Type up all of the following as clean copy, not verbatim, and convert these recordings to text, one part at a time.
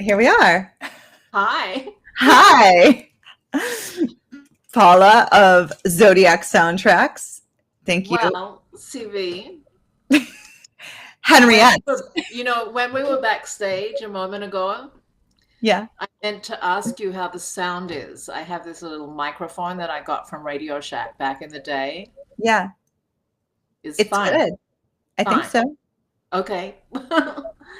Here we are. Hi. Hi. Paula of Zodiac Soundtracks. Thank you. Well, CV. Henriette. When we were backstage a moment ago, Yeah. I meant to ask you how the sound is. I have this little microphone that I got from Radio Shack back in the day. Yeah. It's fine. Good. I think so. Okay.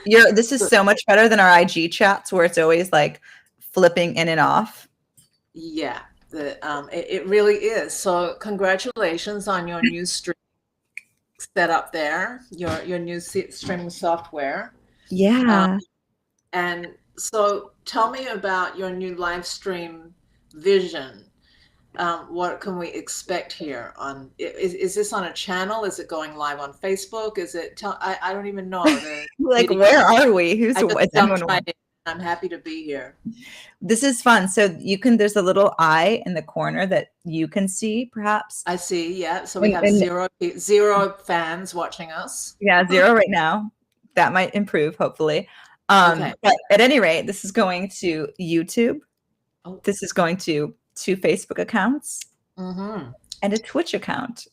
This is so much better than our IG chats where it's always like flipping in and off. Yeah, it really is. So congratulations on your new stream setup there, your new streaming software. Yeah. And so tell me about your new live stream vision. What can we expect here? Is this on a channel? Is it going live on Facebook? I don't even know. Like, where are we? I'm happy to be here. This is fun. So there's a little eye in the corner that you can see, perhaps. I see. Yeah. So we have zero fans watching us. Yeah, 0 right now. That might improve, hopefully. Okay. But at any rate, this is going to YouTube. Oh. This is going to 2 Facebook accounts and a Twitch account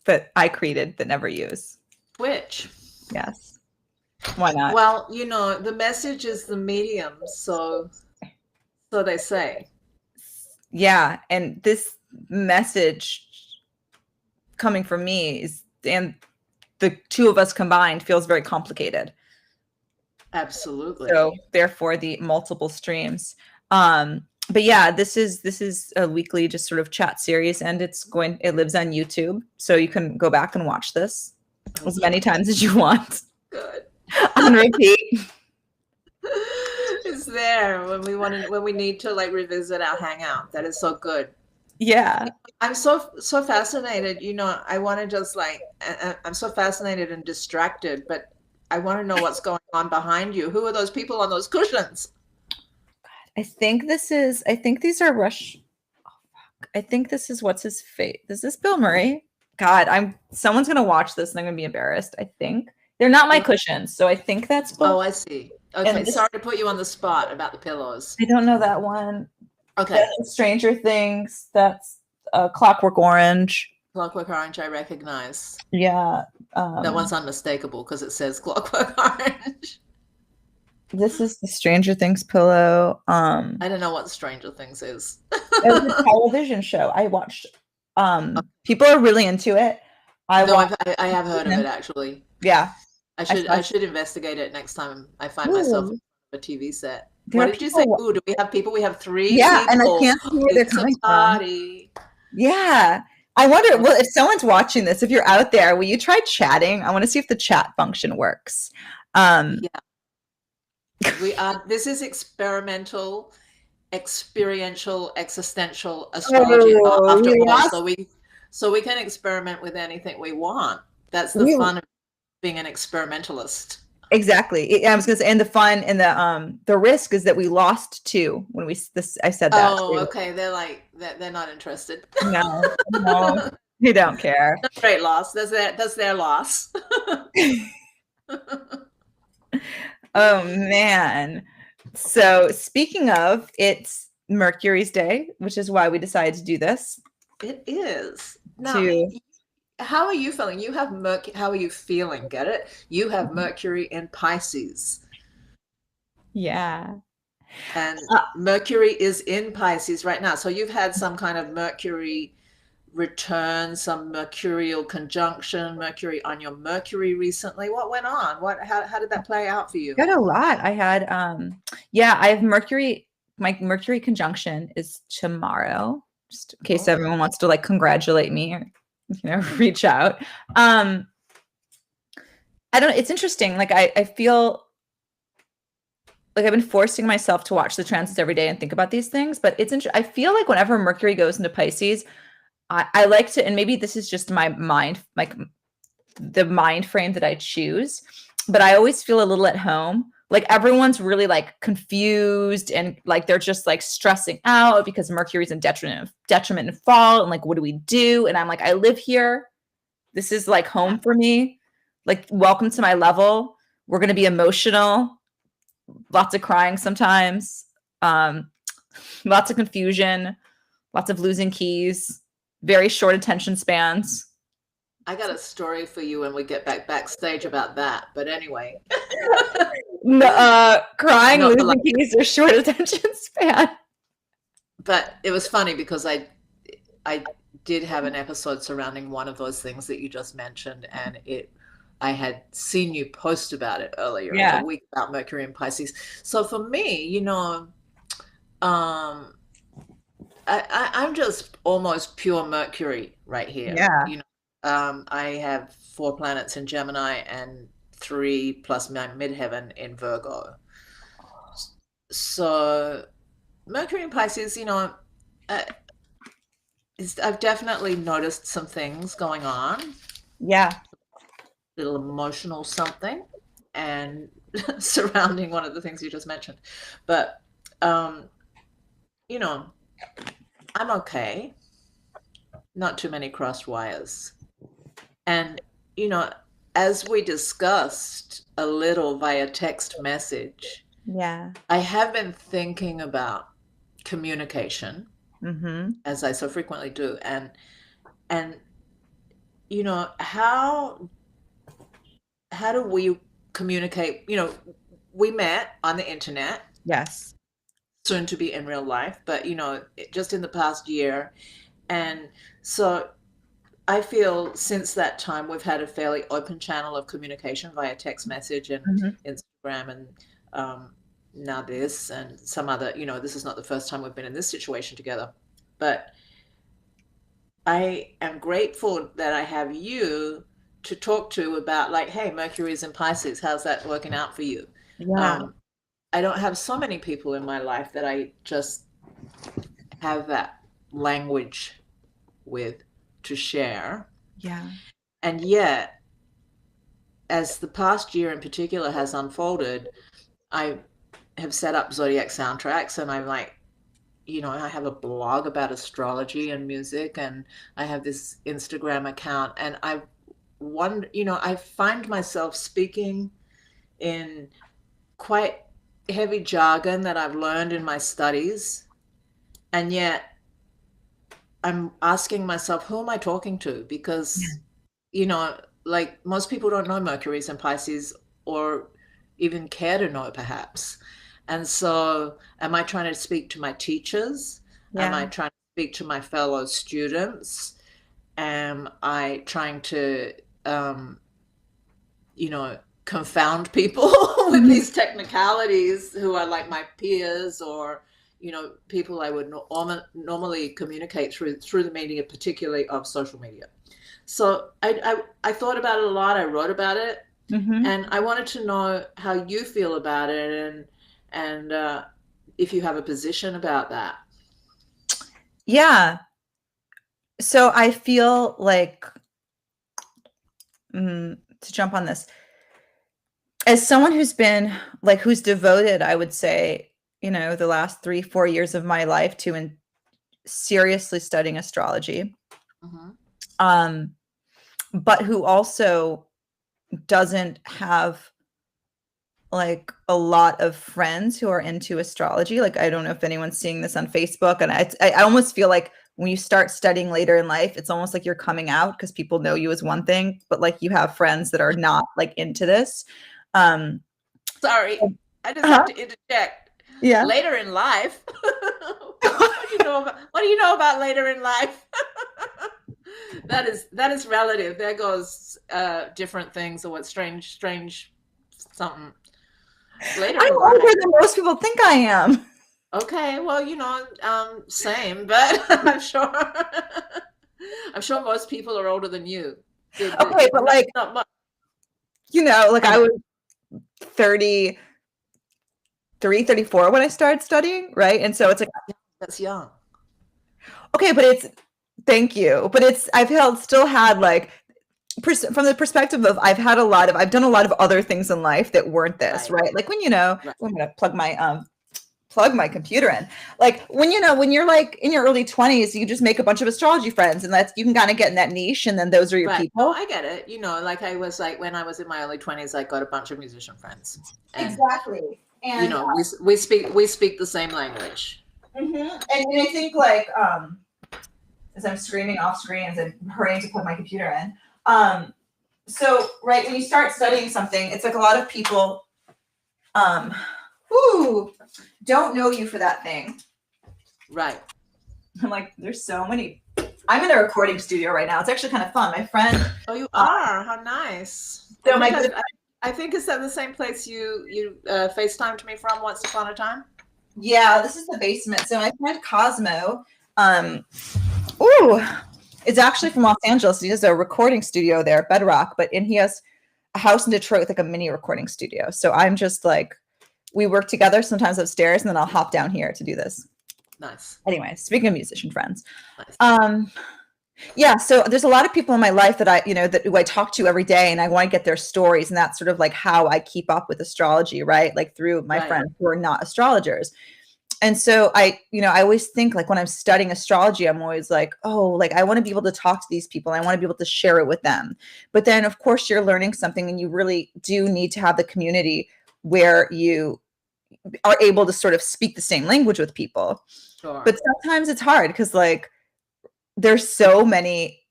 that I created that never use. Twitch. Yes. Why not? Well, the message is the medium, so they say. Yeah, and this message coming from me and the 2 of us combined feels very complicated. Absolutely. So therefore the multiple streams. But yeah, this is a weekly just sort of chat series, and it lives on YouTube. So you can go back and watch this as many times as you want. Good. On repeat. It's there when we need to like revisit our hangout. That is so good. Yeah. I'm so fascinated. I want to just I'm so fascinated and distracted, but I want to know what's going on behind you. Who are those people on those cushions? I think these are Rush. Oh, fuck. I think this is what's his face. Is this Bill Murray? God, someone's going to watch this and I'm going to be embarrassed. I think they're not my cushions. So I think that's Bill. Oh, I see. Okay. Sorry to put you on the spot about the pillows. I don't know that one. Okay. That's Stranger Things. That's Clockwork Orange. Clockwork Orange, I recognize. Yeah. That one's unmistakable because it says Clockwork Orange. This is the Stranger Things pillow. I don't know what Stranger Things is. It was a television show I watched. People are really into it. I have heard of it actually. Yeah. I should investigate it next time I find myself on a TV set. What did you say? Ooh, do we have people? We have 3 Yeah, people. And I can't see where they're coming from. Yeah. I wonder, well, if someone's watching this, if you're out there, will you try chatting? I want to see if the chat function works. Yeah. This is experiential, existential astrology after all. So we can experiment with anything we want. That's the fun of being an experimentalist. Exactly. I was going to say, and the fun and the risk is that we lost 2 when I said that. Oh, okay. They're not interested. No, they don't care. That's a great loss. That's their loss. Oh man. So speaking of, it's Mercury's day, which is why we decided to do this. It is. Now, how are you feeling? You have Mercury. How are you feeling? Get it? You have Mercury in Pisces. Yeah. And Mercury is in Pisces right now. So you've had some kind of Mercury return, some mercurial conjunction, Mercury on your Mercury recently. What went on? How did that play out for you? Got a lot. I had I have Mercury. My Mercury conjunction is tomorrow, just in case everyone wants to like congratulate me or reach out. I don't know. It's interesting. Like I feel like I've been forcing myself to watch the transits every day and think about these things, but it's interesting. I feel like whenever Mercury goes into Pisces, I like to, and maybe this is just my mind, like the mind frame that I choose, but I always feel a little at home. Like everyone's really like confused and like they're just like stressing out because Mercury's in detriment and fall. And like, what do we do? And I'm like, I live here. This is like home for me. Like, welcome to my level. We're going to be emotional. lots of crying sometimes, lots of confusion, lots of losing keys, very short attention spans. I got a story for you when we get backstage about that. But anyway, Crying, not losing keys, or short attention span. But it was funny because I did have an episode surrounding one of those things that you just mentioned, and I had seen you post about it earlier in the week about Mercury and Pisces. So for me, you know, I'm just almost pure Mercury right here. Yeah. You know, I have 4 planets in Gemini and 3 plus my midheaven in Virgo. So Mercury and Pisces, you know, I've definitely noticed some things going on. Yeah. Little emotional something, and surrounding one of the things you just mentioned. But, you know, I'm okay. Not too many crossed wires. And, you know, as we discussed a little via text message, I have been thinking about communication, as I so frequently do. And, you know, how do we communicate? You know, we met on the internet. Yes. Soon to be in real life, but, you know, just in the past year. And so I feel since that time, we've had a fairly open channel of communication via text message and Instagram, and now this and some other, you know, this is not the first time we've been in this situation together. But I am grateful that I have you to talk to about, like, hey, Mercury's in Pisces. How's that working out for you? Yeah. I don't have so many people in my life that I just have that language with to share. Yeah. And yet, as the past year in particular has unfolded, I have set up Zodiac soundtracks, and I'm like, you know, I have a blog about astrology and music, and I have this Instagram account, and I wonder, you know, I find myself speaking in quite heavy jargon that I've learned in my studies, and yet I'm asking myself, who am I talking to? Because, you know, like, most people don't know Mercury's in Pisces, or even care to know, perhaps. And so am I trying to speak to my teachers? Am I trying to speak to my fellow students? Am I trying to, you know, confound people with these technicalities who are like my peers, or, you know, people I would normally communicate through the media, particularly of social media. So I thought about it a lot. I wrote about it, and I wanted to know how you feel about it, and if you have a position about that. Yeah. So I feel like, to jump on this, as someone who's been like, who's devoted, I would say, you know, the last 3-4 years of my life to seriously studying astrology, but who also doesn't have like a lot of friends who are into astrology. Like, I don't know if anyone's seeing this on Facebook, and I almost feel like when you start studying later in life, it's almost like you're coming out because people know you as one thing, but like you have friends that are not like into this. Sorry, I just have to interject. Yeah. Later in life. What do you know about later in life? That is relative. There goes different things, or what strange something. Later I'm older than most people think I am. Okay, well, you know, same, but I'm sure most people are older than you. Okay, but like, not much. You know, like I was 33, 34 when I started studying, right? And so it's like, that's young. Okay, but thank you. But I've still had like, from the perspective of I've done a lot of other things in life that weren't this, right? Like when, you know, I'm gonna plug my computer in. Like when you're like in your early 20s, you just make a bunch of astrology friends, and you can kind of get in that niche, and then those are your people. Oh, I get it. You know, like I was like, when I was in my early 20s, I got a bunch of musician friends. Exactly. You And know, we speak the same language. and I think like as I'm screaming off screen as I'm hurrying to put my computer in. So right when you start studying something, it's like a lot of people who don't know you for that thing. Right. I'm like, there's so many. I'm in a recording studio right now. It's actually kind of fun. My friend. Oh, you are? How nice. So my good. I think it's at the same place you FaceTimed me from once upon a time. Yeah, this is the basement. So my friend Cosmo, ooh, is actually from Los Angeles. He has a recording studio there, Bedrock, but he has a house in Detroit with like a mini recording studio. So I'm just like, we work together sometimes upstairs, and then I'll hop down here to do this. Nice. Anyway, speaking of musician friends, nice. Yeah, so there's a lot of people in my life that who I talk to every day, and I want to get their stories, and that's sort of like how I keep up with astrology, right? Like through my friends who are not astrologers. And so I always think like when I'm studying astrology, I'm always like, oh, like I want to be able to talk to these people. I want to be able to share it with them. But then of course you're learning something, and you really do need to have the community where you are able to sort of speak the same language with people. Sure. But sometimes it's hard because like there's so many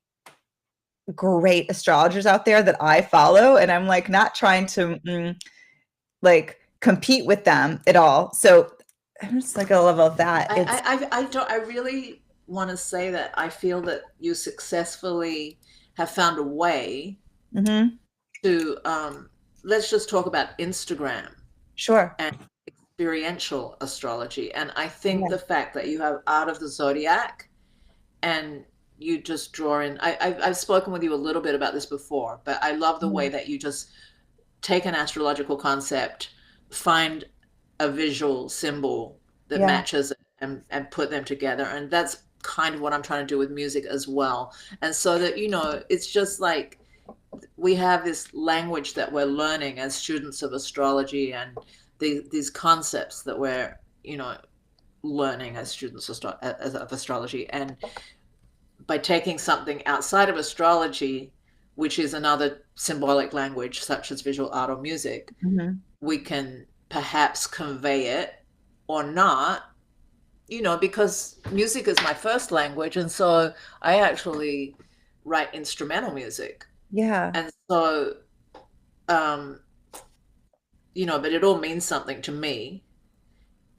great astrologers out there that I follow, and I'm like not trying to like compete with them at all. So I'm just like a level of that. I really want to say that I feel that you successfully have found a way to let's just talk about Instagram. Sure. And experiential astrology. And I think the fact that you have Art of the Zodiac and you just draw in, I've spoken with you a little bit about this before, but I love the way that you just take an astrological concept, find a visual symbol that matches it, and put them together. And that's kind of what I'm trying to do with music as well. And so that, it's just like we have this language that we're learning as students of astrology, and these concepts that we're, learning as students of astrology. And by taking something outside of astrology, which is another symbolic language such as visual art or music, we can perhaps convey it or not, because music is my first language. And so I actually write instrumental music. Yeah. And so, but it all means something to me.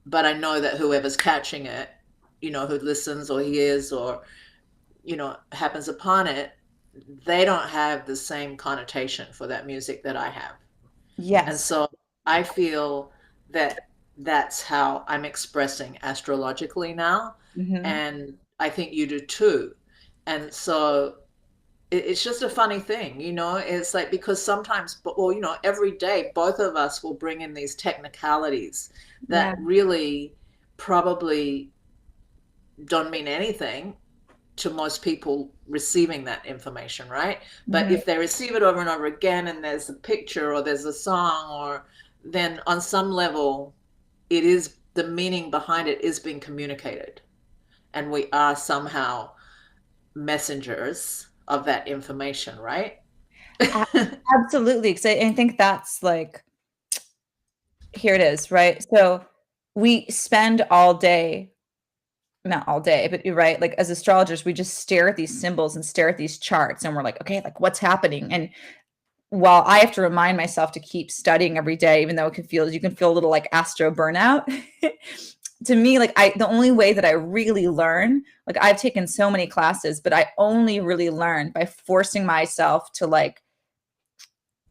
But I know that whoever's catching it, who listens or hears or, happens upon it, they don't have the same connotation for that music that I have. Yes. And so I feel that that's how I'm expressing astrologically now. And I think you do too. And so it's just a funny thing, it's like, because sometimes, every day, both of us will bring in these technicalities that really probably don't mean anything to most people receiving that information, right? But if they receive it over and over again, and there's a picture or there's a song, or then on some level, it is, the meaning behind it is being communicated. And we are somehow messengers of that information, right? Absolutely. Because I think that's like, here it is, right? So we spend all day, not all day, but you're right. Like as astrologers, we just stare at these symbols and stare at these charts, and we're like, okay, like what's happening? And while I have to remind myself to keep studying every day, even though you can feel a little like astro burnout. To me, like the only way that I really learn, like I've taken so many classes, but I only really learn by forcing myself to like,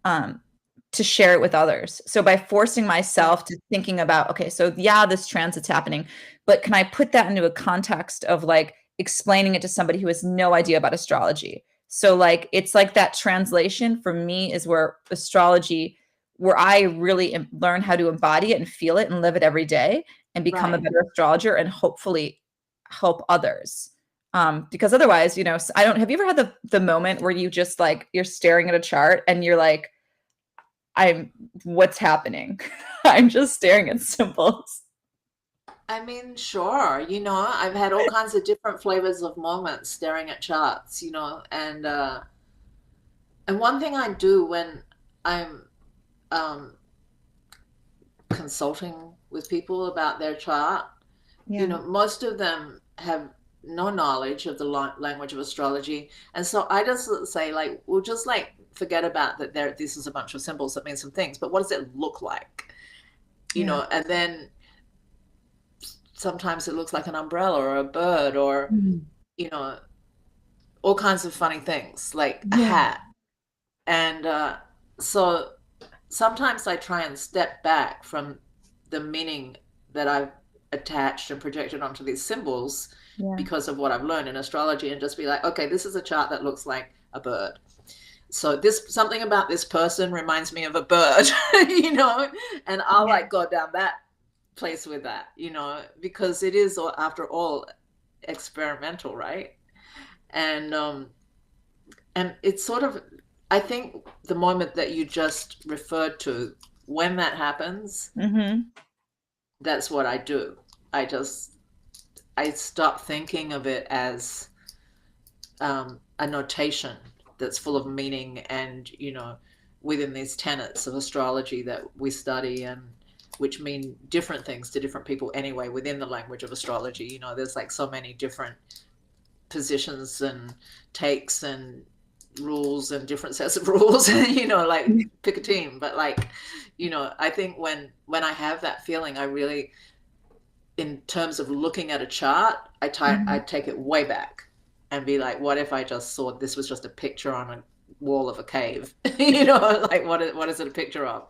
to share it with others. So by forcing myself to thinking about, okay, so yeah, this transit's happening, but can I put that into a context of like explaining it to somebody who has no idea about astrology? So like, it's like that translation for me is where astrology, where I really learn how to embody it and feel it and live it every day and become a better astrologer and hopefully help others. Because otherwise, have you ever had the moment where you just like, you're staring at a chart and you're like, what's happening? I'm just staring at symbols. I mean, sure. I've had all kinds of different flavors of moments staring at charts, and one thing I do when I'm consulting with people about their chart, you know, most of them have no knowledge of the language of astrology. And so I just say, like, we'll just like forget about that this is a bunch of symbols that mean some things, but what does it look like? You know, and then sometimes it looks like an umbrella or a bird or, you know, all kinds of funny things, like a hat. And so sometimes I try and step back from the meaning that I've attached and projected onto these symbols because of what I've learned in astrology, and just be like, okay, this is a chart that looks like a bird. So something about this person reminds me of a bird, you know, and I'll like go down that place with that, you know, because it is, after all, experimental, right? And it's sort of, I think the moment that you just referred to, when that happens, that's what I do. I stop thinking of it as a notation that's full of meaning, and, you know, within these tenets of astrology that we study, and which mean different things to different people anyway within the language of astrology. You know, there's like so many different positions and takes and rules and different sets of rules, you know, like pick a team. But like, you know, I think when I have that feeling, I really, in terms of looking at a chart, I take it way back and be like, what if I just saw this was just a picture on a wall of a cave? You know, like what is it a picture of?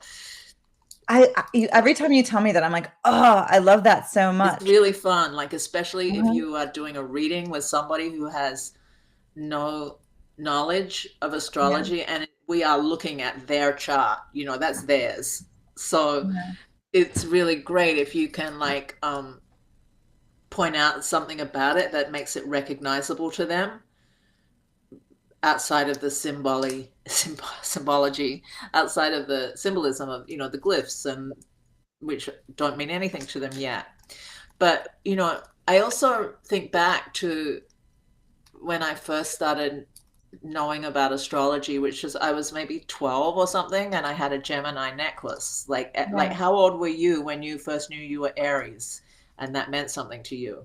Every time you tell me that, I'm like, oh, I love that so much. It's really fun, like especially if you are doing a reading with somebody who has no knowledge of astrology, and we are looking at their chart, you know, that's theirs. So it's really great if you can like point out something about it that makes it recognizable to them outside of the symbology, outside of the symbolism of, you know, the glyphs, and which don't mean anything to them yet. But, you know, I also think back to when I first started knowing about astrology, which is, I was maybe 12 or something, and I had a Gemini necklace. Like how old were you when you first knew you were Aries and that meant something to you?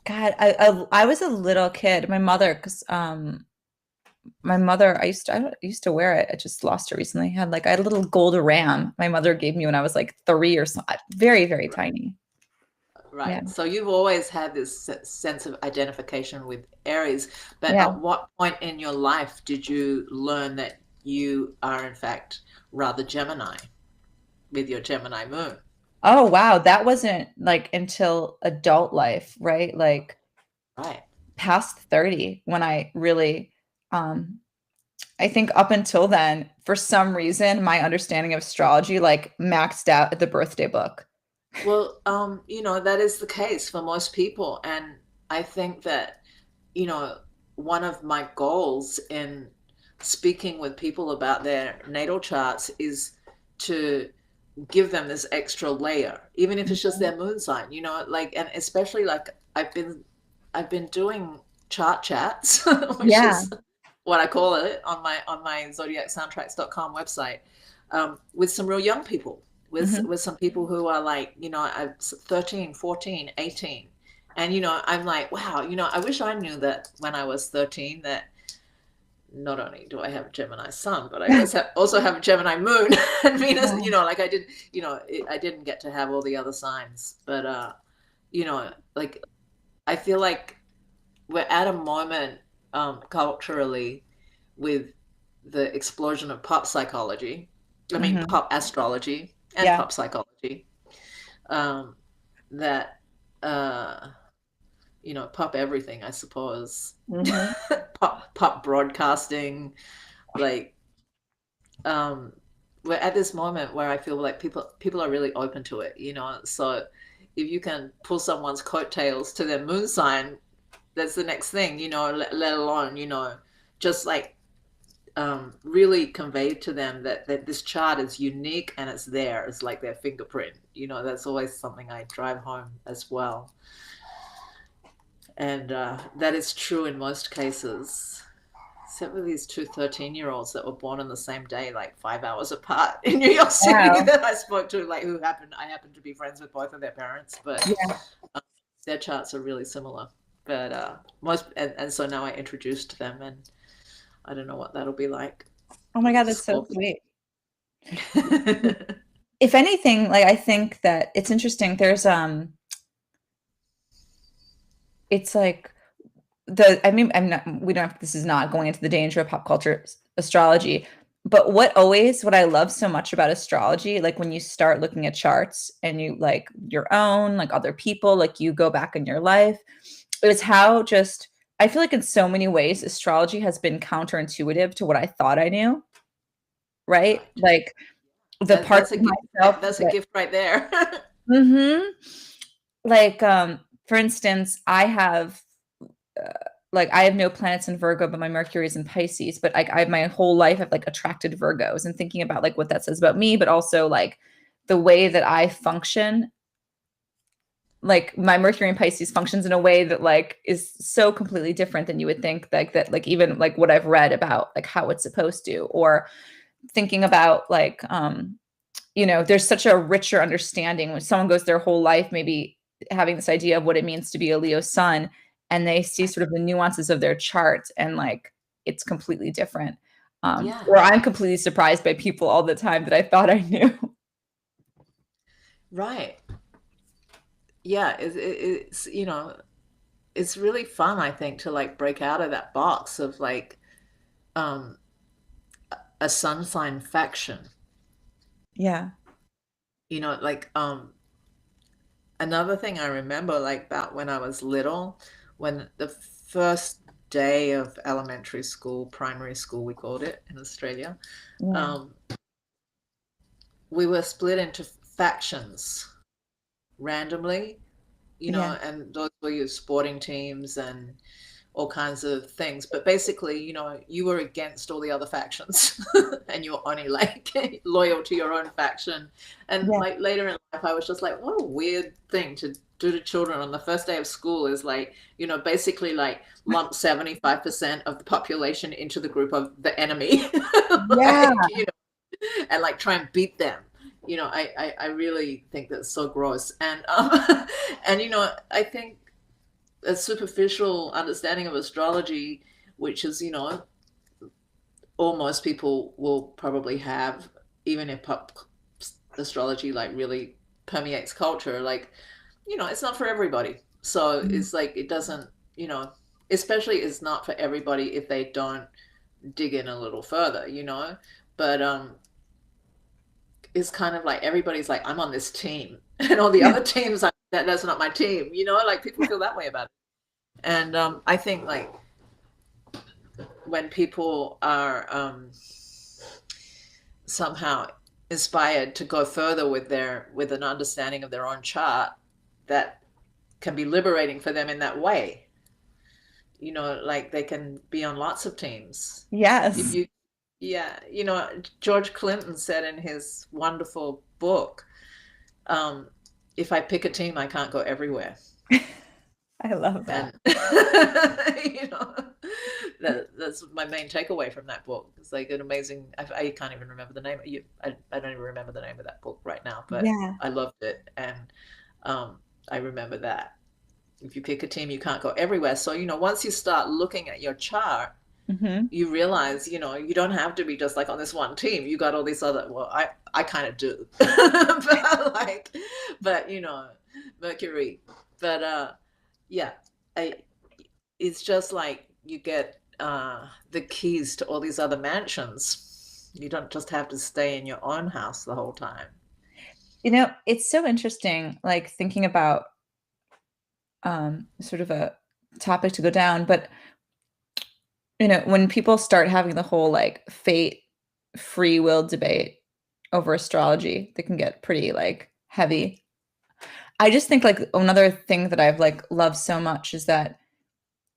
God, I was a little kid. My mother, because my mother, I used to wear it. I just lost it recently. I had a little gold ram my mother gave me when I was like 3 or so, very, very tiny. Right. So you've always had this sense of identification with Aries, but at what point in your life did you learn that you are in fact rather Gemini with your Gemini moon? Oh, wow. That wasn't like until adult life, right? Like past 30, when I really, I think up until then, for some reason, my understanding of astrology like maxed out at the birthday book. Well, you know, that is the case for most people. And I think that, you know, one of my goals in speaking with people about their natal charts is to give them this extra layer, even if it's just their moon sign, you know, like, and especially like I've been doing chart chats, which is what I call it on my zodiacsoundtracks.com website, with some real young people, with some people who are like, you know, I'm 13, 14, 18. And, you know, I'm like, wow, you know, I wish I knew that when I was 13, that not only do I have a Gemini sun, but I also have a Gemini moon and Venus, you know, like I didn't get to have all the other signs, but, you know, like, I feel like we're at a moment culturally with the explosion of pop psychology, pop astrology and pop psychology, that, you know, pop everything, I suppose. pop broadcasting, like, we're at this moment where I feel like people are really open to it, you know. So if you can pull someone's coattails to their moon sign, that's the next thing, you know, let alone, you know, just like really convey to them that this chart is unique and it's there. It's like their fingerprint, you know. That's always something I drive home as well. And that is true in most cases. except for these two 13-year-olds that were born on the same day, like 5 hours apart in New York City, Wow. that I spoke to, like I happened to be friends with both of their parents, but Yeah. their charts are really similar. But and so now I introduced them, and I don't know what that'll be like. Oh my God, that's so sweet. If anything, like I think that it's interesting. There's it's like I mean, we don't have, this is not going into the danger of pop culture astrology, but what I love so much about astrology, like when you start looking at charts and you like your own, like other people, like you go back in your life, is how just, I feel like in so many ways, astrology has been counterintuitive to what I thought I knew, right? Like the parts of myself. That's a gift right there. Mm-hmm. Like, for instance, I have no planets in Virgo, but my Mercury is in Pisces. But I my whole life I've like attracted Virgos, and thinking about like what that says about me, but also like the way that I function. Like my Mercury and Pisces functions in a way that like is so completely different than you would think, like that, like even like what I've read about like how it's supposed to, or thinking about like there's such a richer understanding when someone goes their whole life maybe having this idea of what it means to be a Leo sun, and they see sort of the nuances of their chart and like it's completely different. Or I'm completely surprised by people all the time that I thought I knew. Right. Yeah, it's it's really fun, I think, to like break out of that box of like a sun sign faction. Yeah. Like another thing I remember, like about when I was little, when the first day of elementary school, primary school, we called it in Australia, Yeah. we were split into factions randomly, Yeah. and those were your sporting teams and all kinds of things. But basically, you were against all the other factions and you're only like loyal to your own faction. And Yeah. like later in life, I was just like, what a weird thing to do to children on the first day of school, is like, basically like lump 75% of the population into the group of the enemy. Yeah. And like try and beat them. I really think that's so gross. And and I think a superficial understanding of astrology, which is all most people will probably have, even if pop astrology like really permeates culture, like it's not for everybody. So it's like it doesn't, especially it's not for everybody if they don't dig in a little further, but it's kind of like everybody's like, I'm on this team, and all the other teams like that's not my team, like people feel that way about it. And I think like when people are somehow inspired to go further with an understanding of their own chart, that can be liberating for them in that way. Like they can be on lots of teams. Yes. Yeah, George Clinton said in his wonderful book, if I pick a team, I can't go everywhere. I love that. And that's my main takeaway from that book. It's like an amazing, I can't even remember the name. I don't even remember the name of that book right now, but Yeah. I loved it. And I remember that. If you pick a team, you can't go everywhere. So, once you start looking at your chart, you realize, you don't have to be just like on this one team. You got all these other, well, I kind of do, but Mercury, but yeah, it's just like you get the keys to all these other mansions. You don't just have to stay in your own house the whole time. It's so interesting, like thinking about sort of a topic to go down, but when people start having the whole like fate, free will debate over astrology, that can get pretty like heavy. I just think like another thing that I've like loved so much is that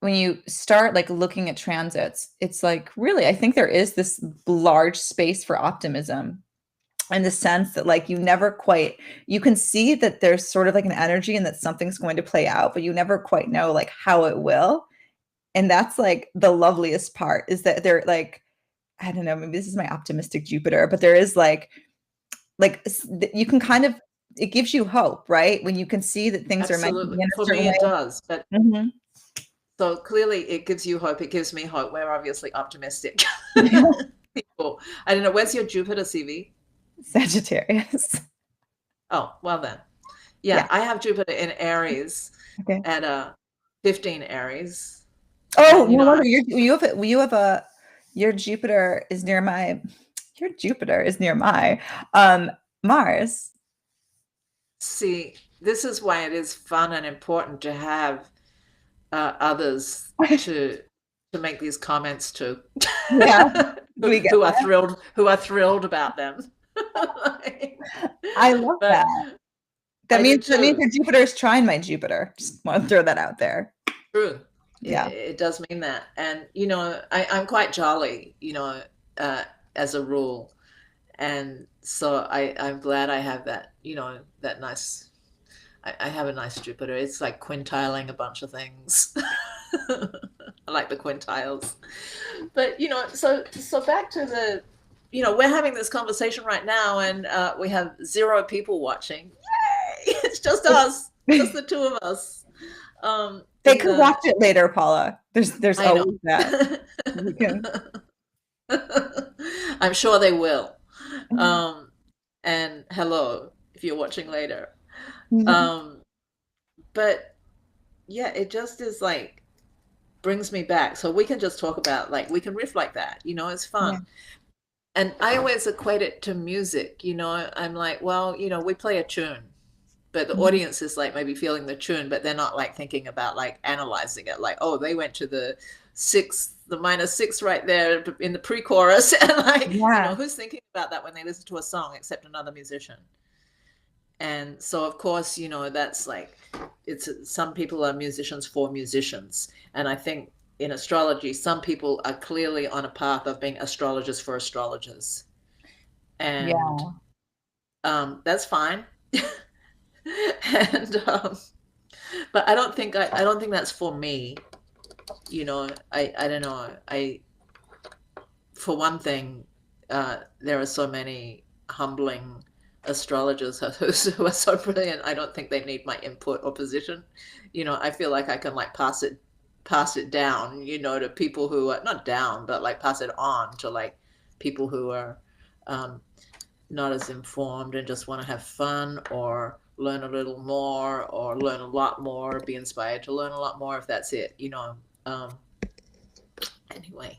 when you start like looking at transits, it's like really, I think there is this large space for optimism, in the sense that like you can see that there's sort of like an energy and that something's going to play out, but you never quite know like how it will. And that's like the loveliest part, is that they're like, I don't know, maybe this is my optimistic Jupiter, but there is like you can kind of, it gives you hope, right? When you can see that things are meant to Absolutely. be in a For certain me, way. it does. But Mhm. so clearly it gives you hope. It gives me hope. We're obviously optimistic people. I don't know. Where's your Jupiter CV? Sagittarius. Oh, well then. Yeah, Yeah. I have Jupiter in Aries Okay. at 15 Aries. Oh, And, no wonder your Jupiter is near my Mars. see, this is why it is fun and important to have others to make these comments to, Yeah. We get who are that. thrilled about them. I love But that. I do That means too. your Jupiter is trying my Jupiter. Just want to throw that out there. True. Yeah. It does mean that. And, I'm quite jolly, as a rule. And so I'm glad I have that, that nice, I have a nice Jupiter. It's like quintiling a bunch of things. I like the quintiles. But, so back to we're having this conversation right now, and we have 0 people watching. Yay! It's just us, just the two of us. They can watch it later, Paula. There's I know. always that. You can. I'm sure they will. And hello, if you're watching later. But yeah, it just is like brings me back. So we can just talk about, like, we can riff like that, it's fun. Yeah. And I always equate it to music, I'm like, well, we play a tune, but the audience is like maybe feeling the tune, but they're not like thinking about like analyzing it, like, oh, they went to the minor 6 right there in the pre-chorus, and like, who's thinking about that when they listen to a song except another musician? And so, of course, that's like, some people are musicians for musicians. And I think in astrology, some people are clearly on a path of being astrologers for astrologers. And that's fine. And but I don't think that's for me. I don't know. For one thing, there are so many humbling astrologers who are so brilliant. I don't think they need my input or position. I feel like I can like pass it down, to people who are not down, but like pass it on to like people who are not as informed and just want to have fun or learn a little more or learn a lot more, be inspired to learn a lot more, if that's it, anyway.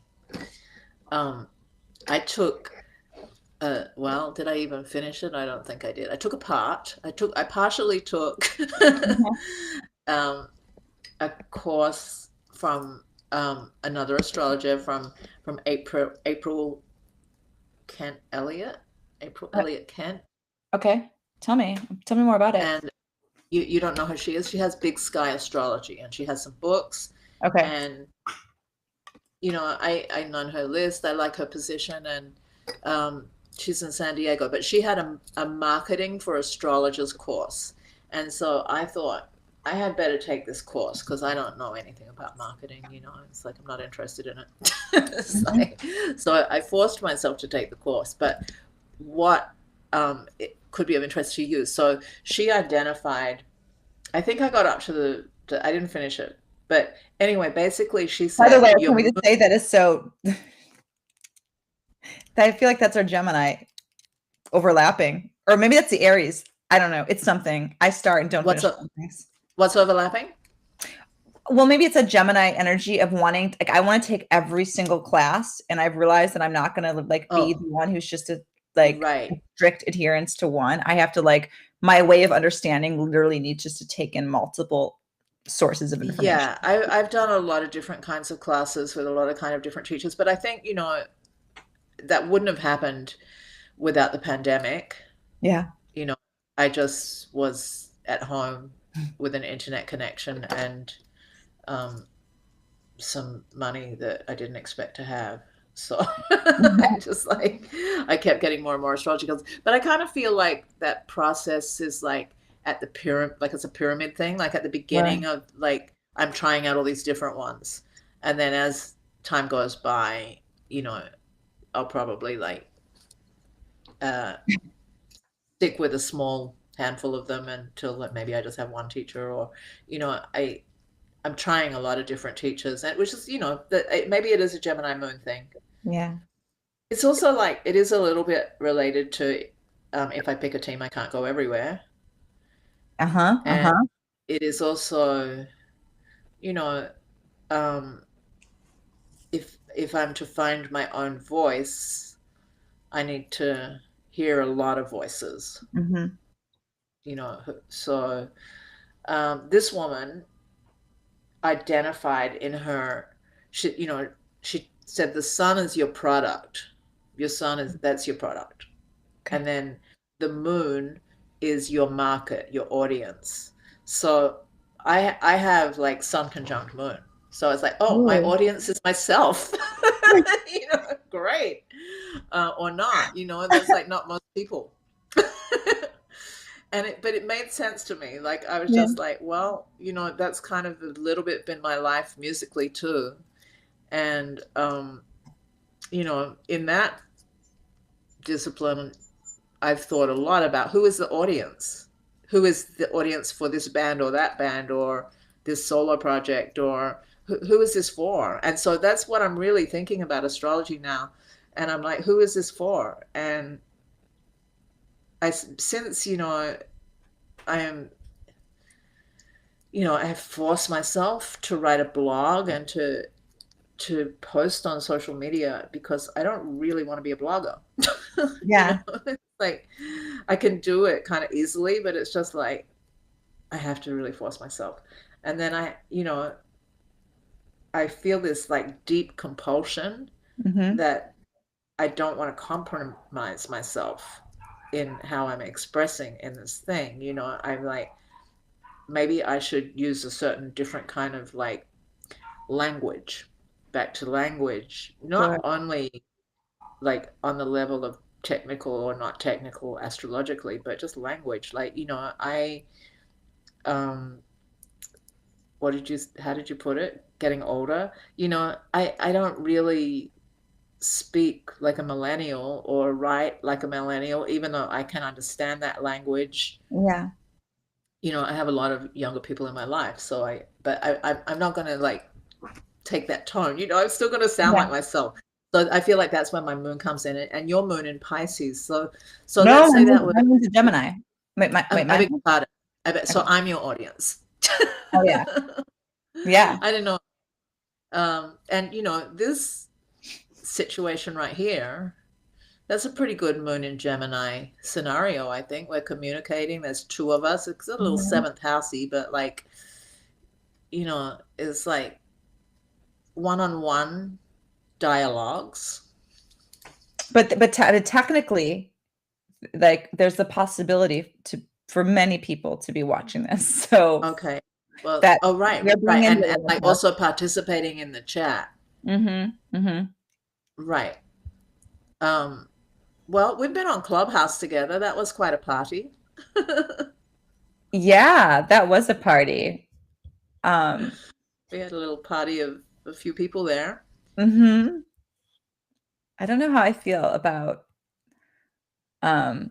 I took well, did I even finish it? I don't think I did. I took a part. I partially took a course from another astrologer from April Kent Elliott. April Elliott Kent. Okay. Tell me more about it. And you don't know who she is. She has Big Sky Astrology, and she has some books. Okay. And I know her list. I like her position, and she's in San Diego, but she had a marketing for astrologers course. And so I thought I had better take this course because I don't know anything about marketing. It's like I'm not interested in it. So I forced myself to take the course. But what it could be of interest to you. So she identified, I think I got up to I didn't finish it. But anyway, basically she said. By the way, can we just say that is so I feel like that's our Gemini overlapping, or maybe that's the Aries. I don't know. It's something. I start and don't finish things. What's overlapping? Well, maybe it's a Gemini energy of wanting, like, I want to take every single class, and I've realized that I'm not going to like be the one who's just a strict adherence to one. I have to, like, my way of understanding literally needs just to take in multiple sources of information. Yeah, I've done a lot of different kinds of classes with a lot of kind of different teachers, but I think, that wouldn't have happened without the pandemic. Yeah. I just was at home with an internet connection and some money that I didn't expect to have. So I kept getting more and more astrology calls. But I kind of feel like that process is like at the pyramid, like it's a pyramid thing, like at the beginning of like, I'm trying out all these different ones. And then as time goes by, I'll probably like uh, stick with a small handful of them until like, maybe I just have one teacher, or I'm trying a lot of different teachers, and which is that maybe it is a Gemini moon thing. Yeah. It's also like it is a little bit related to if I pick a team, I can't go everywhere, Uh-huh. and Uh-huh. it is also you know um, if I'm to find my own voice, I need to hear a lot of voices. Mm-hmm. So this woman identified in her, she said the sun is your product. Your sun is that's your product. Okay. And then the moon is your market, your audience. So I have like sun conjunct moon. So it's like, oh, my Ooh. audience is myself. Great. Or not, that's like not most people. But it made sense to me. Like I was Yeah. just like, well, that's kind of a little bit been my life musically too. And in that discipline, I've thought a lot about who is the audience? Who is the audience for this band or that band or this solo project, or who is this for? And so that's what I'm really thinking about astrology now. And I'm like, who is this for? And since, I am, I have forced myself to write a blog and to post on social media because I don't really want to be a blogger. Yeah. It's like I can do it kind of easily, but it's just like I have to really force myself. And then I feel this like deep compulsion Mm-hmm. that I don't want to compromise myself in how I'm expressing in this thing. I'm like, maybe I should use a certain different kind of like language, back to language, Sure. not only like on the level of technical or not technical astrologically, but just language. Like, um, how did you put it? Getting older, I don't really speak like a millennial or write like a millennial, even though I can understand that language. Yeah. I have a lot of younger people in my life, so I'm not going to like take that tone. I'm still going to sound Yeah. like myself. So I feel like that's when my moon comes in, and your moon in Pisces. So No, let's say that my moon's a Gemini. Wait, I my beg your pardon. So okay. I'm your audience. Oh yeah. Yeah. I don't know. And this situation right here, that's a pretty good moon in Gemini scenario, I think. We're communicating. There's two of us. It's a little Mhm. seventh housey, but like, it's like one-on-one dialogues. But technically, like there's the possibility for many people to be watching this. So Okay. Well, that oh, right, you're right. bringing And the like also participating in the chat. Mm-hmm. Mm-hmm. Right. Um, well, we've been on Clubhouse together. That was quite a party. Yeah, that was a party. Um, We had a little party of a few people there. hmm I don't know how I feel about um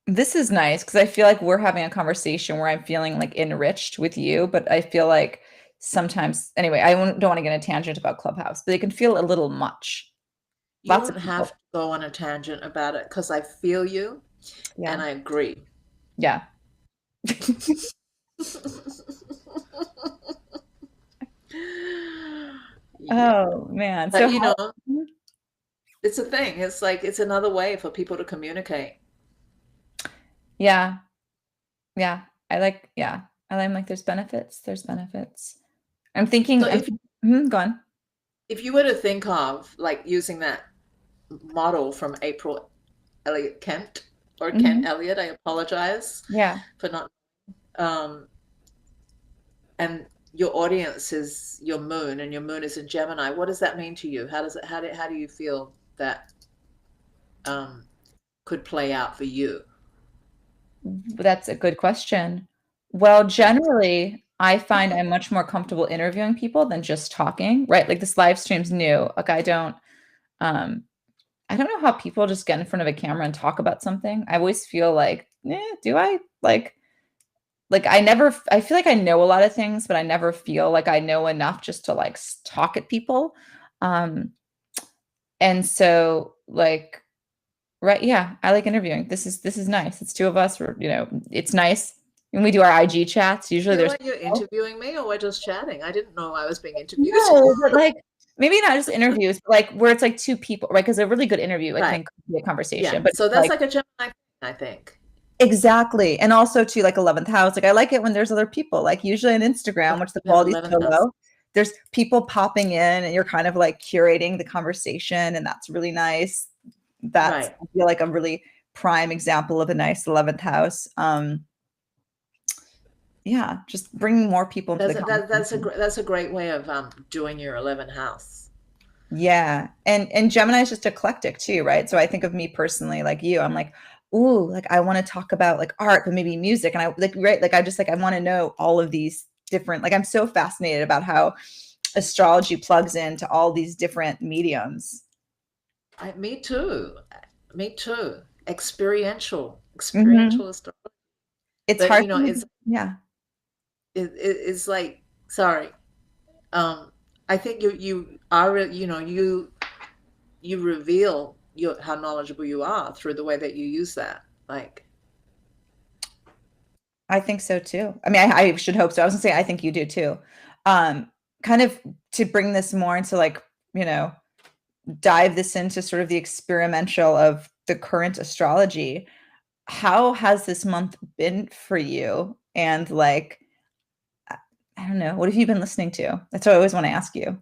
this is nice because I feel like we're having a conversation where I'm feeling like enriched with you, but I feel like sometimes anyway, don't want to get in a tangent about Clubhouse, but it can feel a little much. You Lots don't of have people. to go on a tangent about it because I feel you Yeah. and I agree. Yeah. Yeah. Oh man. So But how it's a thing. It's like it's another way for people to communicate. yeah. Yeah. I'm like there's benefits. There's benefits. I'm So thinking if go on. if you were to think of like using that model from April Elliott Kent or Kent Mhm. Elliott, I apologize Yeah. for not um and your audience is your moon and your moon is in Gemini. What does that mean to you? How do you feel that um could play out for you? That's a good question. Well, generally, I find I'm much more comfortable interviewing people than just talking, right? Like this live stream's new. Like um I don't know how people just get in front of a camera and talk about something. I always feel like, do I I feel like I know a lot of things, but I never feel like I know enough just to like talk at people. Um and so like right, yeah, I like interviewing. This is nice. It's two of us, or it's nice. When we do our IG chats, usually Feel there's like you're interviewing me, or we're just chatting? I didn't know I was being interviewed. no, but like maybe not just interviews, but like where it's like two people, right? Because a really good interview, I Right. think, could be a Yeah. conversation. But So that's like like a Gemini thing, I think. exactly. And also to like 11th house. Like I like it when there's other people. Like usually on Instagram, which the You have quality is so 11th house. low, there's people popping in and you're kind of like curating the conversation, and that's really nice. That's Right. I feel like a really prime example of a nice 11th house. Yeah, just bringing more people into the conversation. That's a great way of doing your 11th house. Yeah. And Gemini is just eclectic too, right? So I think of me personally, like you, I'm like, ooh, like I want to talk about like art, but maybe music. And I like, right, like I just like I want to know all of these different, like I'm so fascinated about how astrology plugs into all these different mediums. Me too. Me too. Experiential. Hmm. Experiential astrology. It's But hard. you know, Yeah. it's like, sorry. Um, I think you are, you reveal how knowledgeable you are through the way that you use that. Like, I think so too. I mean, I should hope so. I was gonna say I think you do too. Um, Kind of to bring this more into like, you know, dive this into sort of the experiential of the current astrology. How has this month been for you? And like, I don't know, what have you been listening to? That's what I always want to ask you.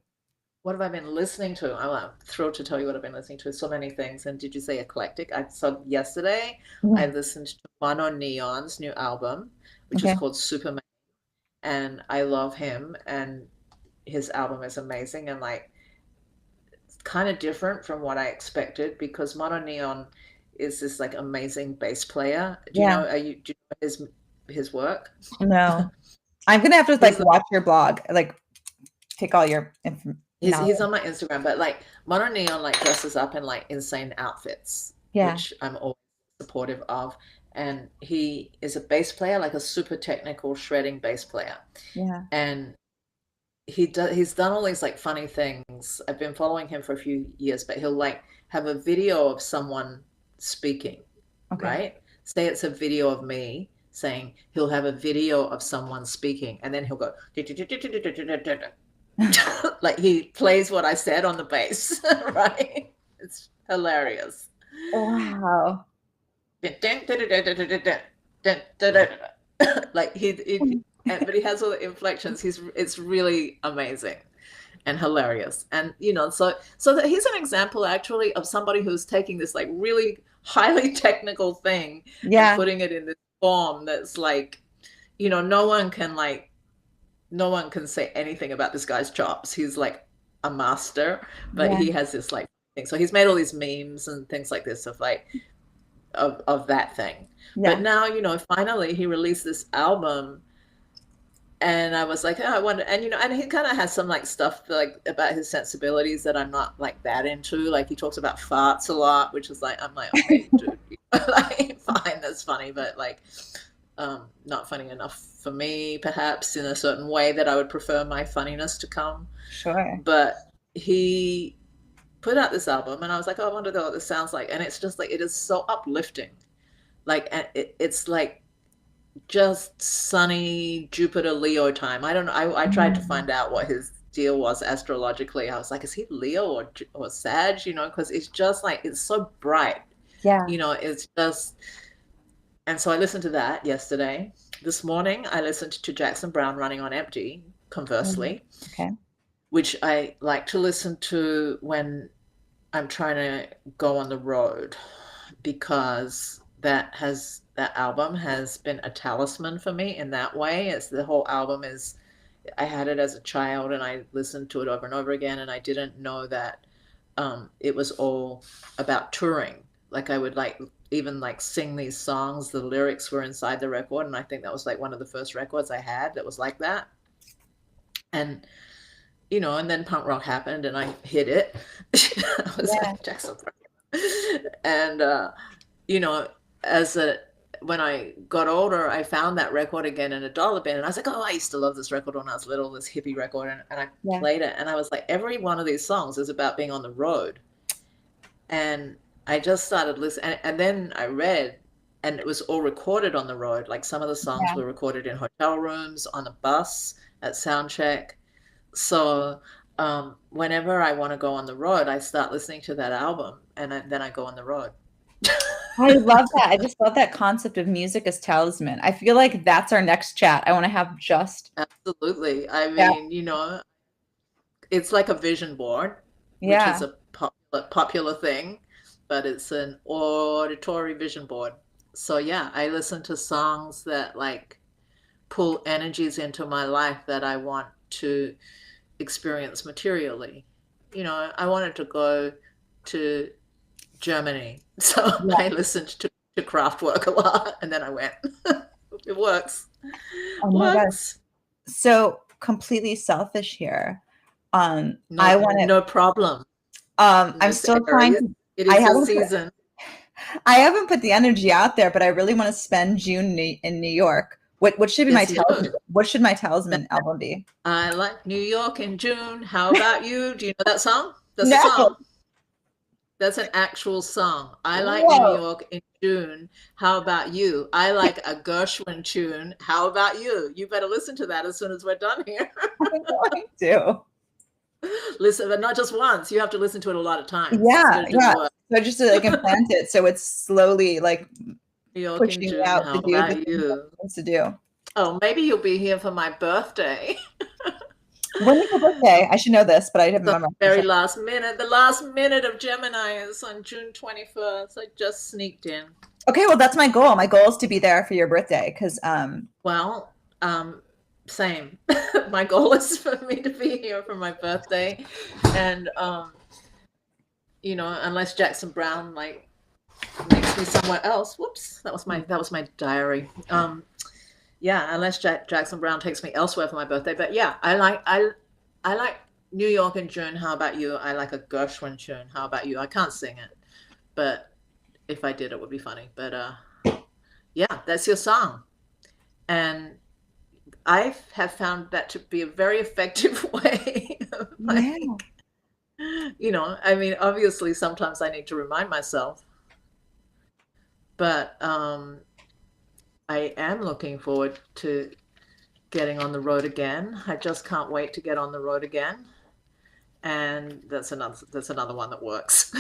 what have I been listening to? I'm thrilled to tell you what I've been listening to. So many things. And did you say eclectic? So yesterday I Yeah. listened to Mono Neon's new album, which is Okay. called Superman. And I love him, and his album is amazing, and like it's kind of different from what I expected, because Mono Neon is this like amazing bass player. Yeah. Do you know his work? No. I'm gonna have to like He's watch your blog, like take all your he's knowledge. on my Instagram, but like Mono Neon like dresses up in like insane outfits, Yeah. which I'm always supportive of. And he is a bass player, like a super technical shredding bass player. Yeah. And he's done all these like funny things. I've been following him for a few years, but he'll like have a video of someone speaking, Okay. right? Say it's a video of me saying, he'll have a video of someone speaking, and then he'll go like he plays what I said on the bass, right? It's hilarious. Wow. Like but he has all the inflections. It's really amazing and hilarious. And so that he's an example actually of somebody who's taking this like really highly technical thing and Yeah. putting it in this form that's like, no one can say anything about this guy's chops. He's like a master, but Yeah. he has this like thing. So he's made all these memes and things like this of like of that thing. But Yeah. now, finally he released this album, and I was like, oh, I wonder, and he kind of has some like stuff like about his sensibilities that I'm not like that into. Like he talks about farts a lot, which is like, I'm like, okay, dude, like, fine, that's funny, but like, not funny enough for me, perhaps in a certain way that I would prefer my funniness to come. Sure. But he put out this album, and I was like, oh, I wonder what this sounds like. And it's just like, it is so uplifting. Like, it's like just sunny Jupiter Leo time. I don't know. I tried to Mm. find out what his deal was astrologically. I was like, is he Leo or Sag? Because it's just like, it's so bright. Yeah. It's just. And so I listened to that yesterday. This morning, I listened to Jackson Browne, Running on Empty, Mm. conversely, Okay. which I like to listen to when I'm trying to go on the road, because that album has been a talisman for me in that way. It's the whole album is, I had it as a child and I listened to it over and over again, and I didn't know that it was all about touring. Like I would like even like sing these songs. The lyrics were inside the record, and I think that was like one of the first records I had that was like that. And and then punk rock happened, and I hit it. I was like Jackson, and when I got older, I found that record again in a dollar bin, and I was like, oh, I used to love this record when I was little, this hippie record, and I played it, and I was like, every one of these songs is about being on the road. And I just started listening, and then I read, and it was all recorded on the road. Like some of the songs were recorded in hotel rooms, on the bus, at sound check. So whenever I want to go on the road, I start listening to that album, and then I go on the road. I love that. I just love that concept of music as talisman. I feel like that's our next chat. I want to have just absolutely. I mean, it's like a vision board, which is a popular thing, but it's an auditory vision board. So yeah, I listen to songs that like pull energies into my life that I want to experience materially. I wanted to go to Germany, so I listened to Kraftwerk a lot, and then I went. It works. Oh my gosh. So completely selfish here. I want to. No problem. I'm still trying to. It is the season. I haven't put the energy out there, but I really want to spend June in New York. What should be my talisman? What should my talisman album be? I like New York in June. How about you? Do you know that song? That's no. a song. That's an actual song. I like New York in June. How about you? I like a Gershwin tune. How about you? You better listen to that as soon as we're done here. I'm going to. Listen, but not just once. You have to listen to it a lot of times. Yeah. So just to like implant it, so it's slowly like pushing out to do the things it wants to do. Oh, maybe you'll be here for my birthday. When is your birthday? I should know this, but I haven't memorized. Very last minute. The last minute of Gemini is on June 21st. I just sneaked in. Okay, well, that's my goal. My goal is to be there for your birthday, because same. My goal is for me to be here for my birthday, and unless Jackson Brown like makes me somewhere else. Whoops, that was my diary. Unless Jackson Brown takes me elsewhere for my birthday. But yeah, I like New York in June. How about you? I like a Gershwin tune. How about you? I can't sing it, but if I did, it would be funny. But yeah, that's your song, and I have found that to be a very effective way. I mean, obviously, sometimes I need to remind myself, but I am looking forward to getting on the road again. I just can't wait to get on the road again. And that's another one that works.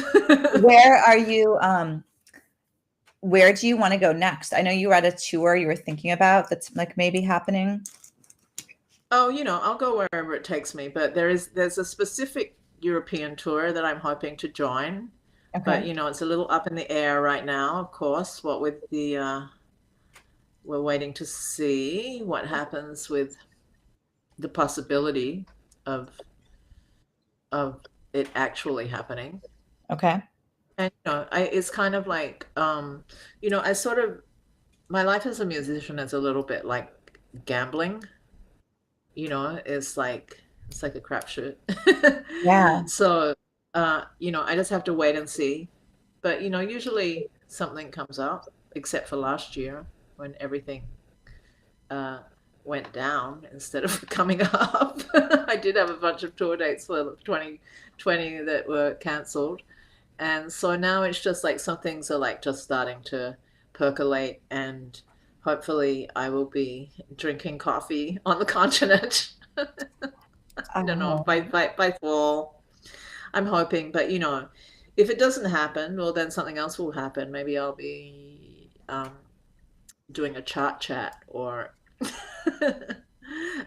Where are you? Where do you want to go next? I know you were at a tour you were thinking about that's like maybe happening. Oh, I'll go wherever it takes me. But there's a specific European tour that I'm hoping to join. Okay. But it's a little up in the air right now, of course. What with the we're waiting to see what happens with the possibility of it actually happening. Okay. And it's kind of like I sort of, my life as a musician is a little bit like gambling. It's like a crapshoot. Yeah. So I just have to wait and see. But usually something comes up, except for last year when everything went down instead of coming up. I did have a bunch of tour dates for 2020 that were cancelled. And so now it's just like some things are like just starting to percolate, and hopefully I will be drinking coffee on the continent. I don't know, by fall. I'm hoping, but if it doesn't happen, well, then something else will happen. Maybe I'll be doing a chart chat or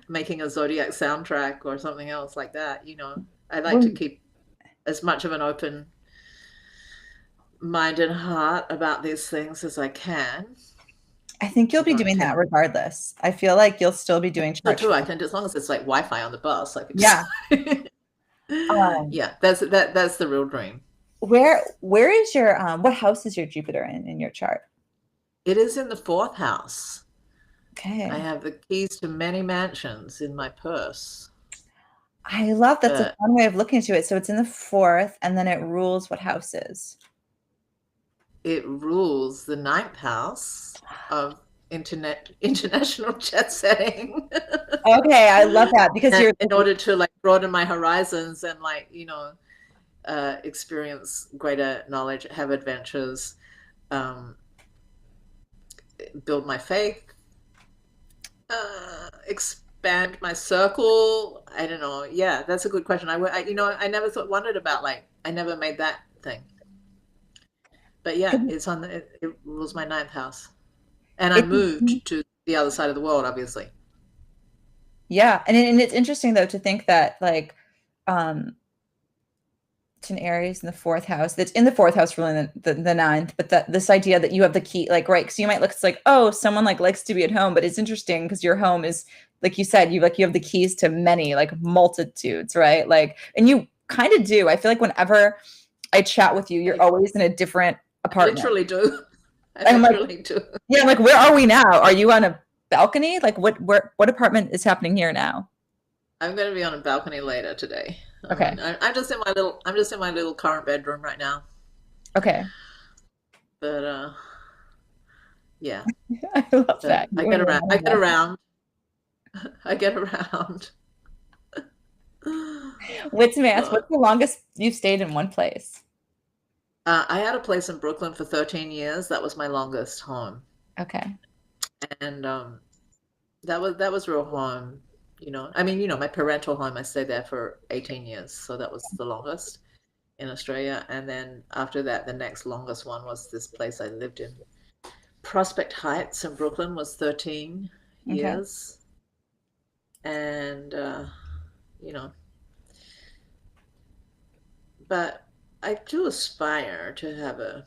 making a Zodiac soundtrack or something else like that. I like to keep as much of an open mind and heart about these things as I can. I think you'll be doing that regardless. I feel like you'll still be doing chart. True, I can, as long as it's like Wi-Fi on the bus. Like yeah. Yeah, that's the real dream. where is your what house is your Jupiter in your chart? It is in the 4th house. Okay. I have the keys to many mansions in my purse. I love that's a But fun way of looking into it. So it's in the 4th, and then it rules what houses? it rules the 9th house of international jet setting. Okay, I love that because And you're in order to like broaden my horizons and like, experience greater knowledge, have adventures, um, build my faith, expand my circle. I don't know. Yeah, that's a good question. I never wondered about like, I never made that thing. But yeah, it rules my 9th house. And I it's moved to the other side of the world, obviously. yeah, and it's interesting though to think that like um it's an Aries in the 4th house. That's in the 4th house ruling the ninth, but that this idea that you have the key, like right, because you might look, it's like, oh, someone like likes to be at home, but it's interesting because your home is like you said, you have the keys to many, like multitudes, right? Like, and you kind of do. I feel like whenever I chat with you, you're always in a different I apartment. literally do. I I'm like, literally do. yeah, I'm like, where are we now? Are you on a balcony? Like, what apartment is happening here now? I'm going to be on a balcony later today. Okay, I'm just in my little current bedroom right now. okay, But yeah. I love But that. You and your I mom get love around. I get around. What's mass? So, What's the longest you've stayed in one place? I had a place in Brooklyn for 13 years. That was my longest home. Okay. And that was real home. I mean, my parental home, I stayed there for 18 years. So that was the longest in Australia. And then after that, the next longest one was this place I lived in. Prospect Heights in Brooklyn was 13 Okay. years. And, you know, but I do aspire to have a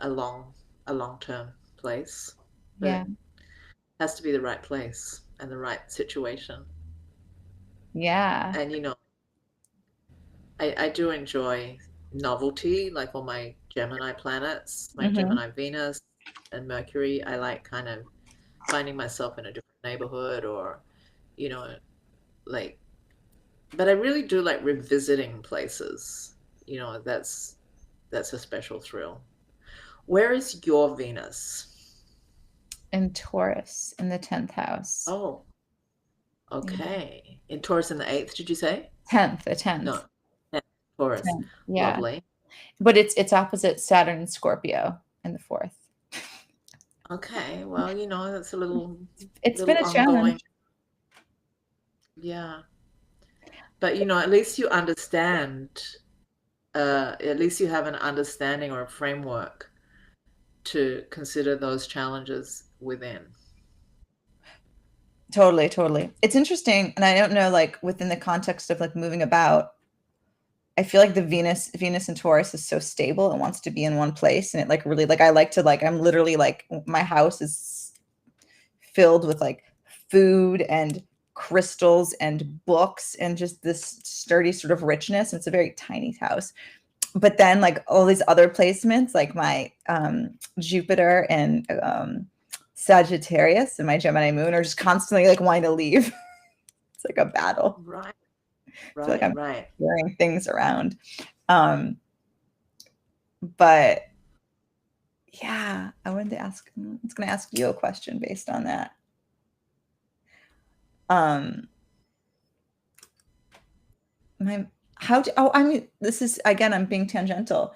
long, a long-term place, but Yeah. it has to be the right place and the right situation. Yeah. And, I do enjoy novelty, like on my Gemini planets, my Hmm. Gemini Venus and Mercury. I like kind of finding myself in a different neighborhood or, you know, like, but I really do like revisiting places. That's a special thrill. Where is your Venus? In Taurus in the 10th house. Oh, Yeah. okay. In Taurus in the 8th, did you say? 10th, the 10th. No, Taurus. 10th. Yeah. Lovely. But it's opposite Saturn and Scorpio in the 4th. Okay, well, that's a It's been little a challenge. ongoing. Yeah. But at least you understand, at least you have an understanding or a framework to consider those challenges within. Totally, totally. It's interesting, and I don't know, like within the context of like moving about, I feel like the Venus and Taurus is so stable and wants to be in one place, and it like really like I like to like I'm literally like my house is filled with like food and crystals and books and just this sturdy sort of richness. It's a very tiny house. But then like all these other placements, like my Jupiter and Sagittarius and my Gemini moon are just constantly like wanting to leave. It's like a battle. Right, I feel like right, I'm right. carrying things around. Um, but yeah, I wanted to ask, I was going to ask you a question based on that. My, I mean, this is, again, I'm being tangential,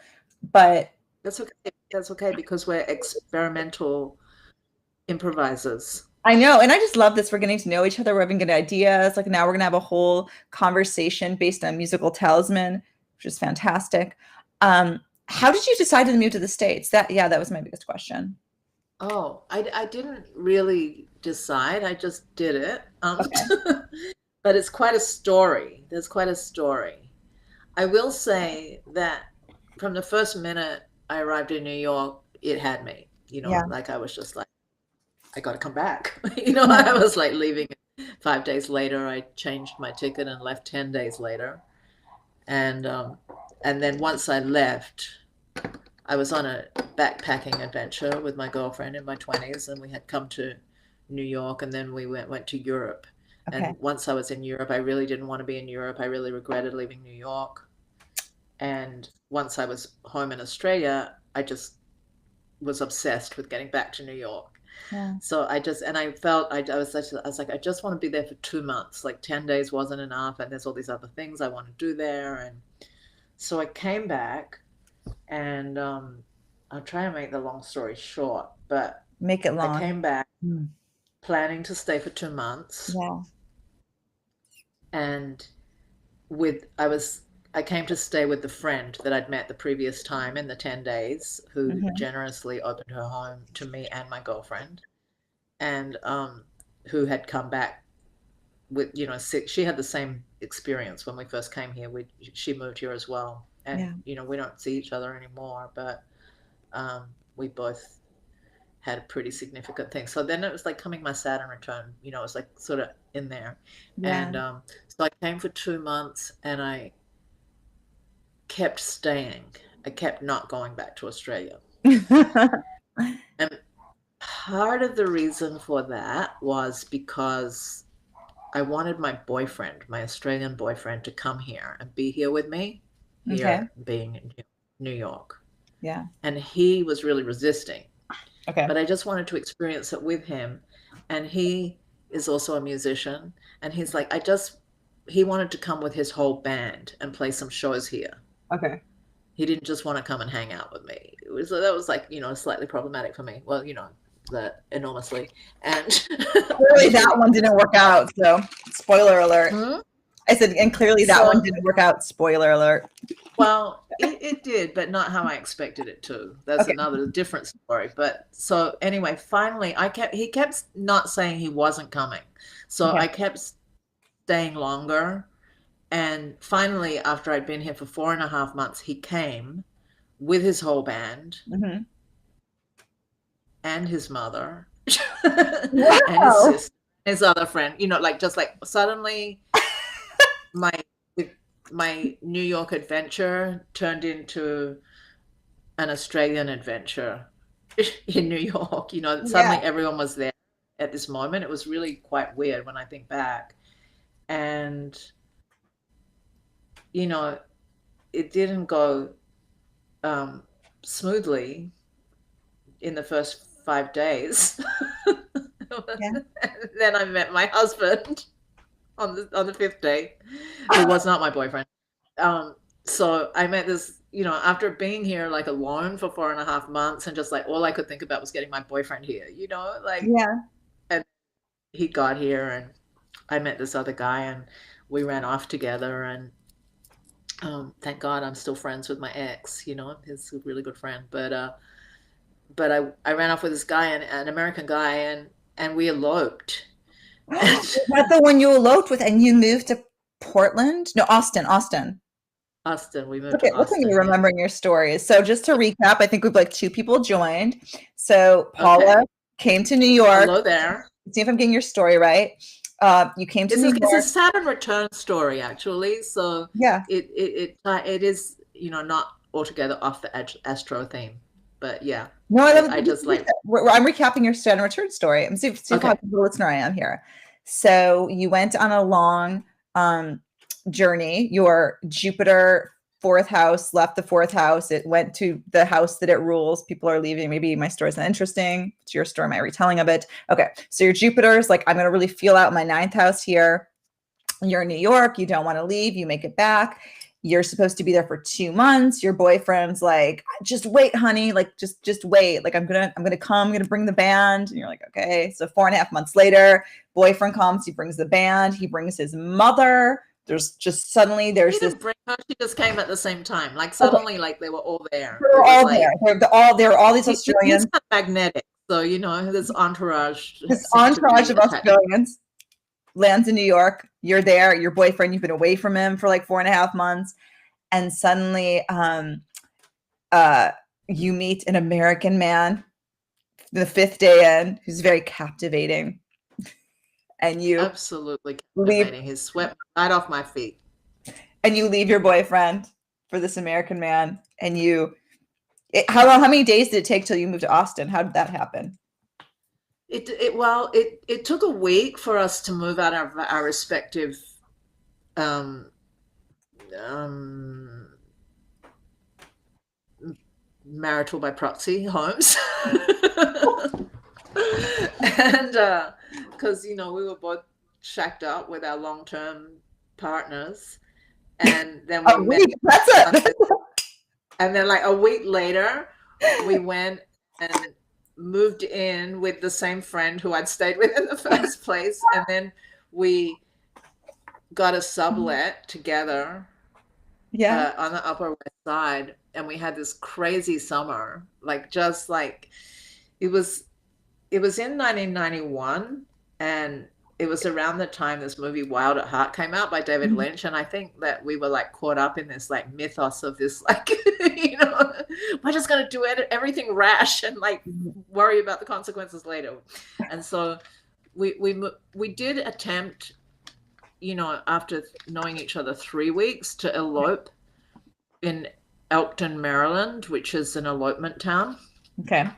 but That's okay. That's okay because we're experimental improvisers. I know. And I just love this. We're getting to know each other. We're having good ideas. Like now we're going to have a whole conversation based on musical talisman, which is fantastic. How did you decide to move to the States? That was my biggest question. Oh, I didn't really decide. I just did it. Okay. But it's quite a story. There's quite a story. I will say that from the first minute I arrived in New York, it had me, Yeah. like I was just like, I got to come back. I was like leaving 5 days later. I changed my ticket and left 10 days later. And And then once I left, I was on a backpacking adventure with my girlfriend in my 20s, and we had come to New York, and then we went to Europe. Okay. And once I was in Europe, I really didn't want to be in Europe. I really regretted leaving New York. And once I was home in Australia, I just was obsessed with getting back to New York. Yeah. So I felt, I was like, I just want to be there for 2 months. Like 10 days wasn't enough. And there's all these other things I want to do there. And so I came back, and I'll try and make the long story short, but Make it long. I came back planning to stay for 2 months. Yeah. And I came to stay with the friend that I'd met the previous time in the 10 days, who generously opened her home to me and my girlfriend, and who had come back with, she had the same experience when we first came here. She moved here as well. And, we don't see each other anymore, but we both had a pretty significant thing. So then it was like coming my Saturn return, it was like sort of in there. Yeah. And so I came for 2 months, and I kept staying. I kept not going back to Australia. And part of the reason for that was because I wanted my boyfriend, my Australian boyfriend, to come here and be here with me, here being in New York. Yeah. And he was really resisting. Okay. But I just wanted to experience it with him. And he is also a musician. And he's like, he wanted to come with his whole band and play some shows here. Okay. He didn't just want to come and hang out with me. That was like, slightly problematic for me. Well, enormously. And clearly that one didn't work out. So spoiler alert. I said, and clearly that one didn't work out. Spoiler alert. Well, it did, but not how I expected it to. That's another different story. But so anyway, finally, he kept not saying he wasn't coming. So I kept staying longer. And finally, after I'd been here for 4.5 months, he came with his whole band and his mother and his sister, his other friend, just like suddenly my New York adventure turned into an Australian adventure in New York. Suddenly everyone was there at this moment. It was really quite weird when I think back. And it didn't go smoothly in the first 5 days. Then I met my husband on the 5th day, who was not my boyfriend. So I met this, after being here like alone for 4.5 months, and just like all I could think about was getting my boyfriend here, and he got here, and I met this other guy, and we ran off together, and thank God I'm still friends with my ex, he's a really good friend. But I ran off with this guy, an American guy, and we eloped. Is that the one you eloped with, and you moved to Portland? No, Austin. We moved to Austin. Look at you remembering your stories. So just to recap, I think we've like 2 people joined. So Paula came to New York. Hello there. Let's see if I'm getting your story right. You came to New York. It's a Saturn return story, actually. So it is, not altogether off the Astro theme, but yeah. No, I just like. I'm recapping your Saturn return story. I'm see how good a listener I am here. So you went on a long journey. Your Jupiter 4th house left the 4th house. It went to the house that it rules. People are leaving. Maybe my story's not interesting. It's your story, my retelling of it. Okay. So your Jupiter's like, I'm going to really feel out my 9th house here. You're in New York. You don't want to leave. You make it back. You're supposed to be there for 2 months. Your boyfriend's like, just wait, honey. Like, just wait. Like, I'm going to come. I'm going to bring the band. And you're like, okay. So 4.5 months later, boyfriend comes. He brings the band. He brings his mother. There's just suddenly this. She just came at the same time. Like suddenly, like they were all there. They were all there. There were all these Australians. It's magnetic. So this entourage. This entourage of Australians lands in New York. You're there. Your boyfriend. You've been away from him for like 4.5 months, and suddenly, you meet an American man, the 5th day in, who's very captivating. And you absolutely captivating. He swept right off my feet. And you leave your boyfriend for this American man, and how many days did it take till you moved to Austin? How did that happen? It took a week for us to move out of our respective um, um, marital by proxy homes. And because we were both shacked up with our long-term partners, and then we met. That's it. And then like a week later, we went and moved in with the same friend who I'd stayed with in the first place. And then we got a sublet together on the Upper West Side. And we had this crazy summer, like just like it was in 1991. And it was around the time this movie Wild at Heart came out by David Lynch. And I think that we were like caught up in this like mythos of this, like, we're just going to do everything rash and like worry about the consequences later. And so we did attempt, after knowing each other 3 weeks, to elope in Elkton, Maryland, which is an elopement town. Okay.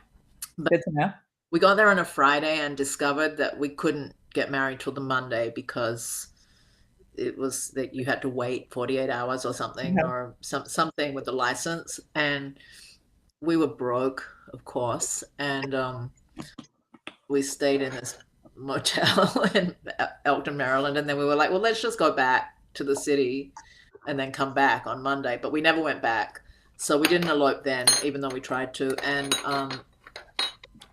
Good to know. We got there on a Friday and discovered that we couldn't get married till the Monday because it was that you had to wait 48 hours or something, or something with the license. And we were broke, of course. And we stayed in this motel in Elkton, Maryland. And then we were like, well, let's just go back to the city and then come back on Monday. But we never went back. So we didn't elope then, even though we tried to. And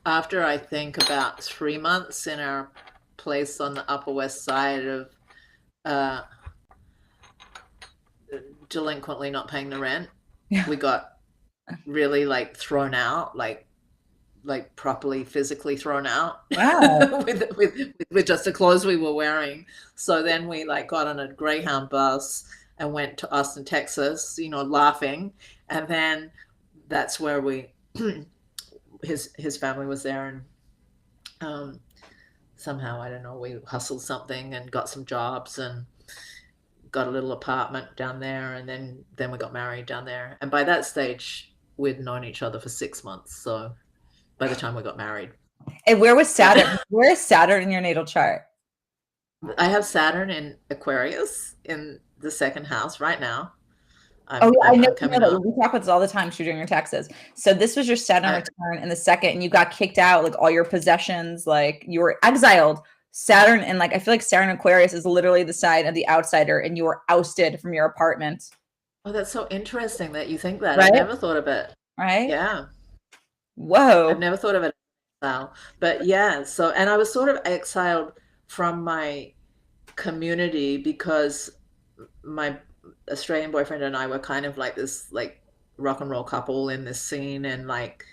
after I think about 3 months in our place on the Upper West Side of delinquently not paying the rent, we got really like thrown out, like properly physically thrown out. Wow. with just the clothes we were wearing. So then we like got on a Greyhound bus and went to Austin, Texas, laughing. And then that's where his family was there, and somehow, I don't know, we hustled something and got some jobs and got a little apartment down there, and then we got married down there. And by that stage, we'd known each other for 6 months. So by the time we got married. And where was Saturn? Where is Saturn in your natal chart? I have Saturn in Aquarius in the second house right now. I know that. We talk about this all the time because you're doing your taxes. So this was your Saturn return in the second, and you got kicked out, like all your possessions, like you were exiled. Saturn, and like I feel like Saturn Aquarius is literally the sign of the outsider, and you were ousted from your apartment. Oh, that's so interesting that you think that. Right? I never thought of it. Right? Yeah. Whoa. I've never thought of it now. But yeah, so, and I was sort of exiled from my community because my Australian boyfriend and I were kind of like this like rock and roll couple in this scene, and like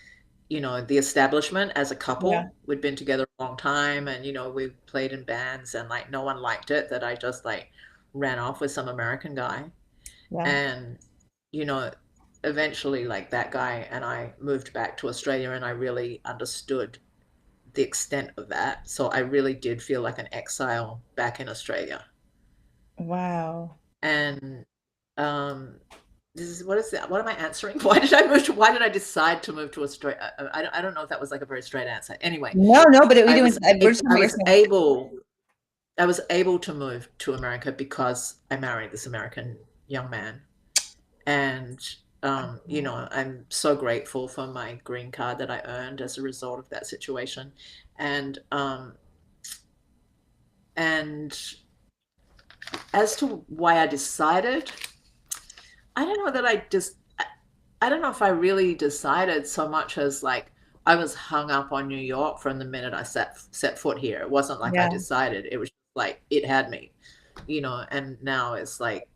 the establishment as a couple. We'd been together a long time, and we played in bands, and like no one liked it that I just like ran off with some American guy. And eventually like that guy and I moved back to Australia, and I really understood the extent of that. So I really did feel like an exile back in Australia. Wow. And what is that? What am I answering? Why did I decide to move to Australia? I don't know if that was like a very straight answer. Anyway. No, but I was able to move to America because I married this American young man. And I'm so grateful for my green card that I earned as a result of that situation. And as to why I decided, I don't know if I really decided so much as like I was hung up on New York from the minute I set foot here. It wasn't like I decided. It was like it had me, and now it's like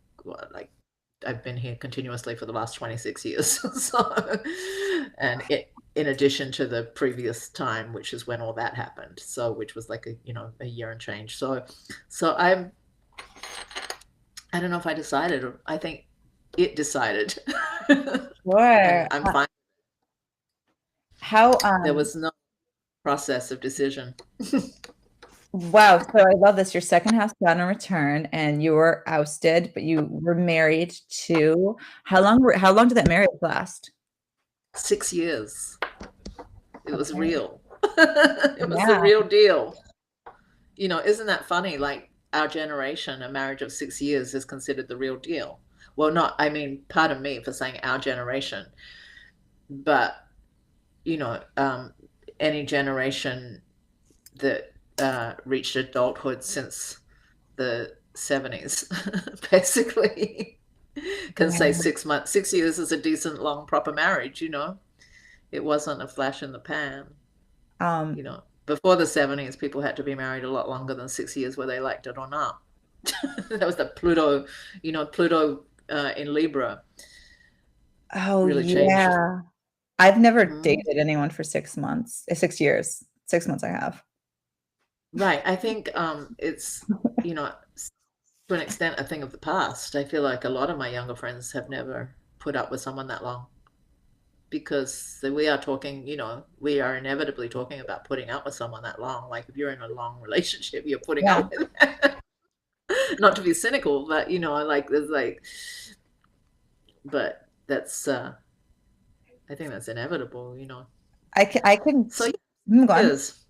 I've been here continuously for the last 26 years. So, and in addition to the previous time, which is when all that happened. So, which was like a year and change. So I don't know if I decided, or I think it decided. Sure. I'm fine. How there was no process of decision. Wow. So I love this. Your second house Saturn return, and you were ousted, but you were married to how long did that marriage last? 6 years. It was Okay. real. It was the Yeah. real deal. Isn't that funny? Like our generation, a marriage of 6 years is considered the real deal. Well, not, I mean, pardon me for saying our generation, but, you know, um, any generation that reached adulthood since the 70s, basically, can say Yeah. 6 months, 6 years is a decent, long, proper marriage. It wasn't a flash in the pan. Um, Before the 70s, people had to be married a lot longer than 6 years, whether they liked it or not. That was the Pluto in Libra oh really changed. yeah. I've never Mhm. dated anyone for 6 months, 6 years. 6 months I have. Right. I think it's, you know, to an extent, a thing of the past. I feel like a lot of my younger friends have never put up with someone that long because we are inevitably talking about putting up with someone that long. Like if you're in a long relationship, you're putting Yeah. up with it. Not to be cynical, but like there's like, but that's I think that's inevitable. I can So yeah, go it on. is.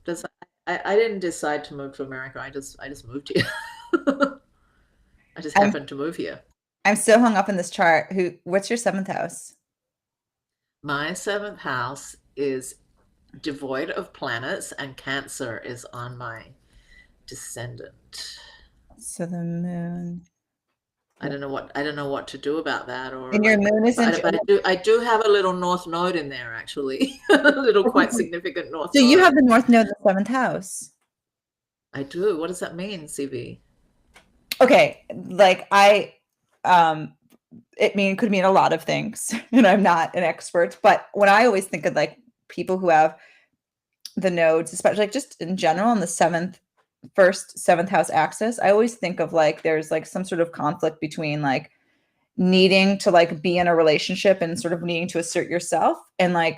I didn't decide to move to America. I just moved here. I just I'm happened to move here. I'm so hung up in this chart. What's your seventh house? My seventh house is devoid of planets, and Cancer is on my descendant. So the moon. I don't know what to do about that, or And your like, moon is in but Gemini. I do have a little north node in there actually, a little quite significant north So you node. have the North Node in the seventh house. I do. What does that mean, CV? Okay, like um, could mean a lot of things, and I'm not an expert. But when I always think of like people who have the nodes, especially like just in general on the seventh house axis, I always think of like there's like some sort of conflict between like needing to like be in a relationship and sort of needing to assert yourself, and I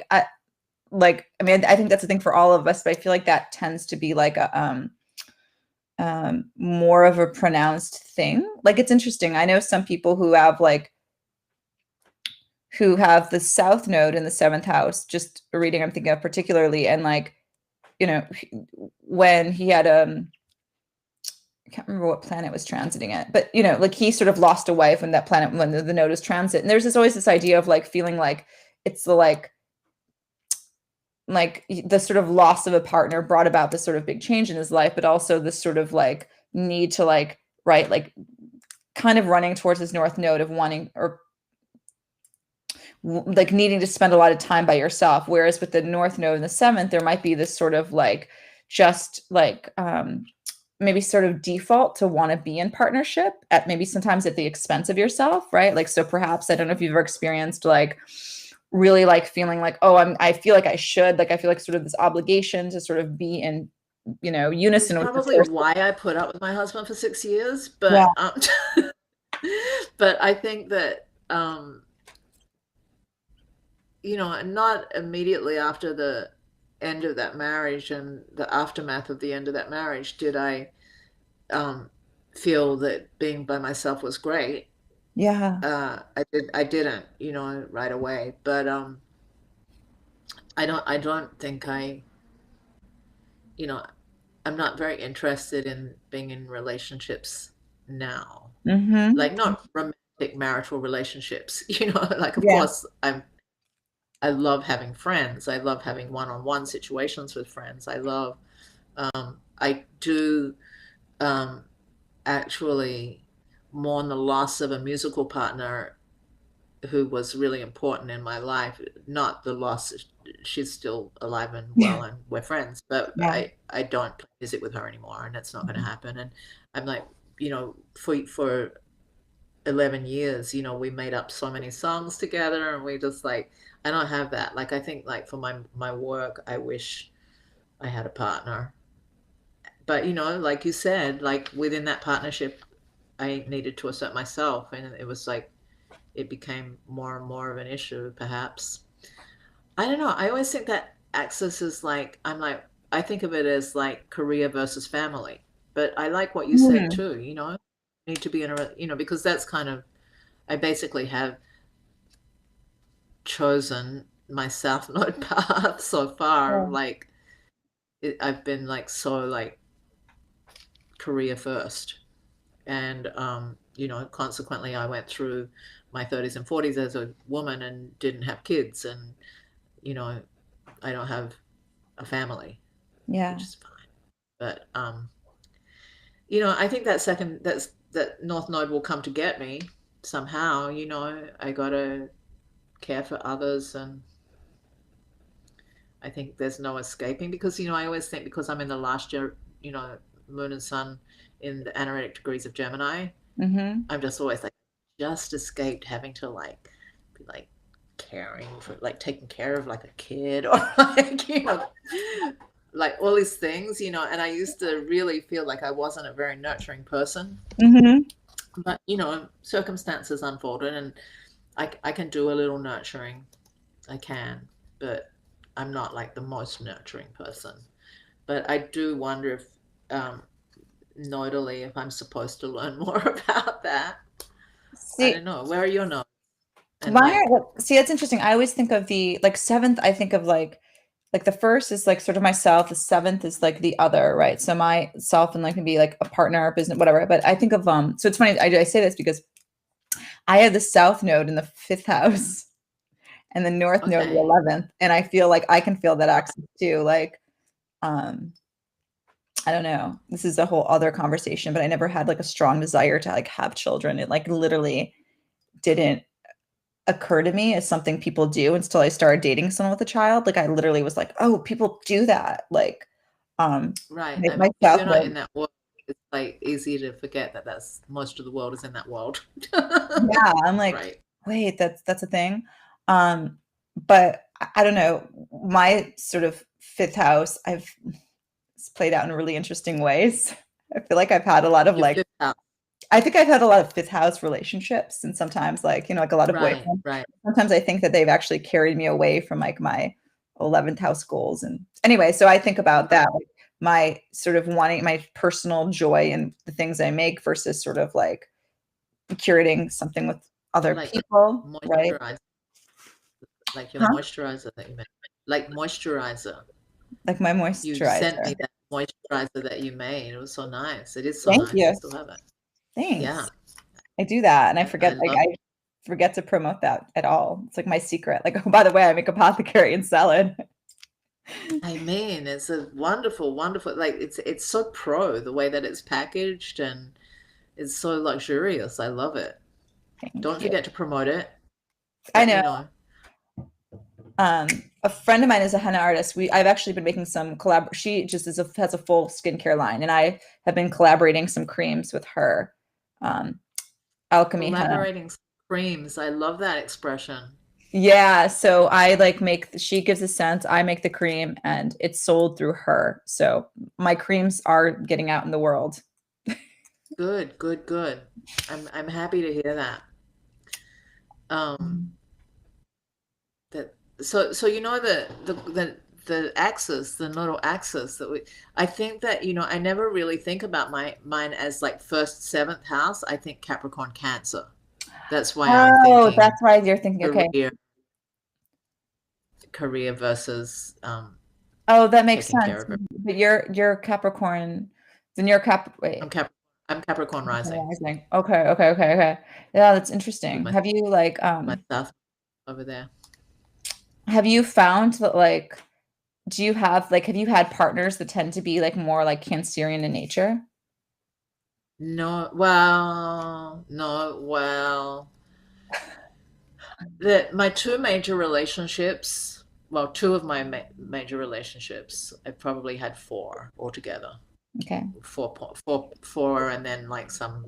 mean I think that's a thing for all of us, but I feel like that tends to be like a more of a pronounced thing. Like it's interesting. I know some people who have the south node in the seventh house, just a reading I'm thinking of particularly, and like, you know, when he had I can't remember what planet was transiting it, but like he sort of lost a wife when that planet when the node was transit. And there's always this idea of like feeling like it's the like the sort of loss of a partner brought about this sort of big change in his life, but also this sort of like need to like right like kind of running towards his north node of wanting or like needing to spend a lot of time by yourself, whereas with the north node in the seventh there might be this sort of like just like maybe sort of default to want to be in partnership at maybe sometimes at the expense of yourself, right? Like so perhaps I don't know if you've ever experienced like really like feeling like, oh, I feel like I should, like I feel like sort of this obligation to sort of be in It's unison with this probably person. why I put up with my husband for 6 years, Yeah. but I think that not immediately after the end of that marriage and the aftermath of the end of that marriage did I um, feel that being by myself was great. Yeah. I didn't, right away, but I don't think you know, I'm not very interested in being in relationships now. Like Mm-hmm. not romantic marital relationships, like of Yeah. course I love having friends. I love having one-on-one situations with friends. I do um, actually mourn the loss of a musical partner who was really important in my life. Not the loss, she's still alive and Yeah. well, and we're friends, but Yeah. I don't play music with her anymore, and it's not going to happen. And I'm like, for 11 years, we made up so many songs together, and we just like, I don't have that. Like, I think like for my work, I wish I had a partner. But, like you said, like within that partnership, I needed to assert myself, and it was like it became more and more of an issue, perhaps. I don't know. I always think that access is like, I'm like, I think of it as like career versus family. But I like what you said Hmm. too, need to be in a, because that's kind of, I basically have chosen my South Node path so far. Yeah. Like I've been like so like career first, and consequently, I went through my 30s and 40s as a woman and didn't have kids, and you know, I don't have a family, which Yeah. is fine. But I think that North Node will come to get me somehow. I gotta care for others, and I think there's no escaping because I always think because I'm in the last year, Moon and Sun in the analytic degrees of Gemini, Mm-hmm. I'm just always like just escaped having to like be like caring for like taking care of like a kid or like like all these things, and I used to really feel like I wasn't a very nurturing person. Mm-hmm. But circumstances unfolded, and I can do a little nurturing. I can, but I'm not like the most nurturing person. But I do wonder if nodally if I'm supposed to learn more about that. I See, don't know. Where are your nodes? And mine like, are, see, that's interesting. I always think of the like seventh, I think of like the first is like sort of myself, the seventh is like the other, right? So my self and like can be like a partner, business, whatever. But I think of so it's funny, I say this because I have the south node in the fifth house and the north node in the okay, 11th. And I feel like I can feel that access too. Like, um, I don't know. This is a whole other conversation, but I never had like a strong desire to like have children. It like literally didn't occur to me as something people do until I started dating someone with a child. Like I literally was like, oh, people do that. Like, right. my If south you're not in node. that world, it's like easy to forget that that's most of the world is in that world. Yeah, I'm like, Right. wait, that's a thing. But I don't know. My sort of fifth house, it's played out in really interesting ways. I feel like I've had a lot of Your like, fifth house. I think I've had a lot of fifth house relationships, and sometimes like, like a lot of Right, boyfriends. right. Sometimes I think that they've actually carried me away from like my 11th house goals. And anyway, so I think about Right. that, like my sort of wanting my personal joy and the things I make versus sort of like curating something with other Like people, right? moisturizer, like your Huh? moisturizer that you make. Like moisturizer. Like my You sent moisturizer. me that moisturizer that you made. It was so nice. It is so Thank nice. I you. still have it. Thanks. Yeah. I do that and I I forget, like love I forget to promote that at all. It's like my secret. Like, oh, by the way, I make apothecary and salad. I mean, it's a wonderful, wonderful, like it's so pro the way that it's packaged and it's so luxurious. I love it. Thank Don't you. forget to promote it. I Let me know. know. A friend of mine is a henna artist. I've actually been making some collab. She just has a full skincare line, and I have been collaborating some creams with her. Um, Alchemy Henna. Collaborating creams. I love that expression. Yeah, so I like she gives the scent, I make the cream, and it's sold through her. So my creams are getting out in the world. Good, good, good. I'm happy to hear that. Um, that so the axis, the nodal axis that I think that I never really think about mine as like first seventh house. I think Capricorn Cancer. That's why I'm Oh, thinking that's why you're thinking, okay. career versus Oh, that makes taking care sense. of it. But you're Capricorn. Then you're I'm wait. Capricorn rising Rising. Okay, okay, okay, okay. Yeah, that's with interesting. Have you like my south over there. have you found that like do you have like have you had partners that tend to be like more like Cancerian in nature? No, well, no, well, my two major relationships, well, two of my major relationships, I probably had four altogether. Okay. Four, and then like some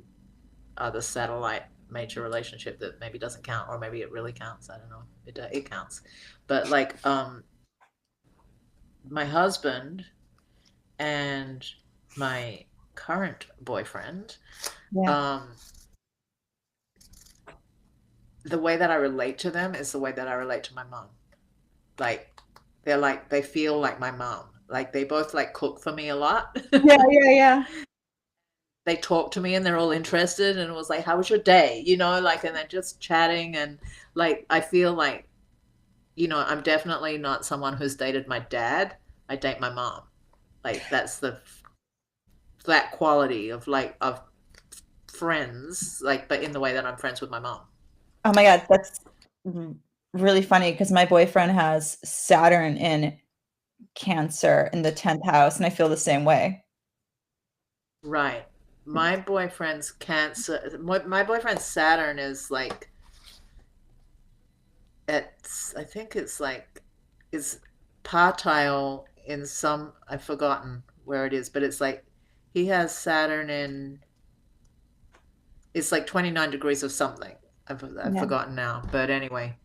other satellite major relationship that maybe doesn't count, or maybe it really counts. I don't know. It counts, but like my husband and my current boyfriend, Yeah. um, the way that I relate to them is the way that I relate to my mom. Like they feel like my mom. Like they both like cook for me a lot. Yeah, yeah, yeah. They talk to me and they're all interested, and it was like, how was your day? Like, and they're just chatting. And like, I feel like, I'm definitely not someone who's dated my dad. I date my mom. Like that's that quality of like, of friends, like, but in the way that I'm friends with my mom. Oh my God, that's really funny because my boyfriend has Saturn in Cancer in the 10th house, and I feel the same way. Right. My boyfriend's Cancer, my boyfriend's Saturn is like, I think it's like, is partile in some, I've forgotten where it is, but it's like he has Saturn in, it's like 29 degrees of something. I've Yeah. forgotten now, but anyway,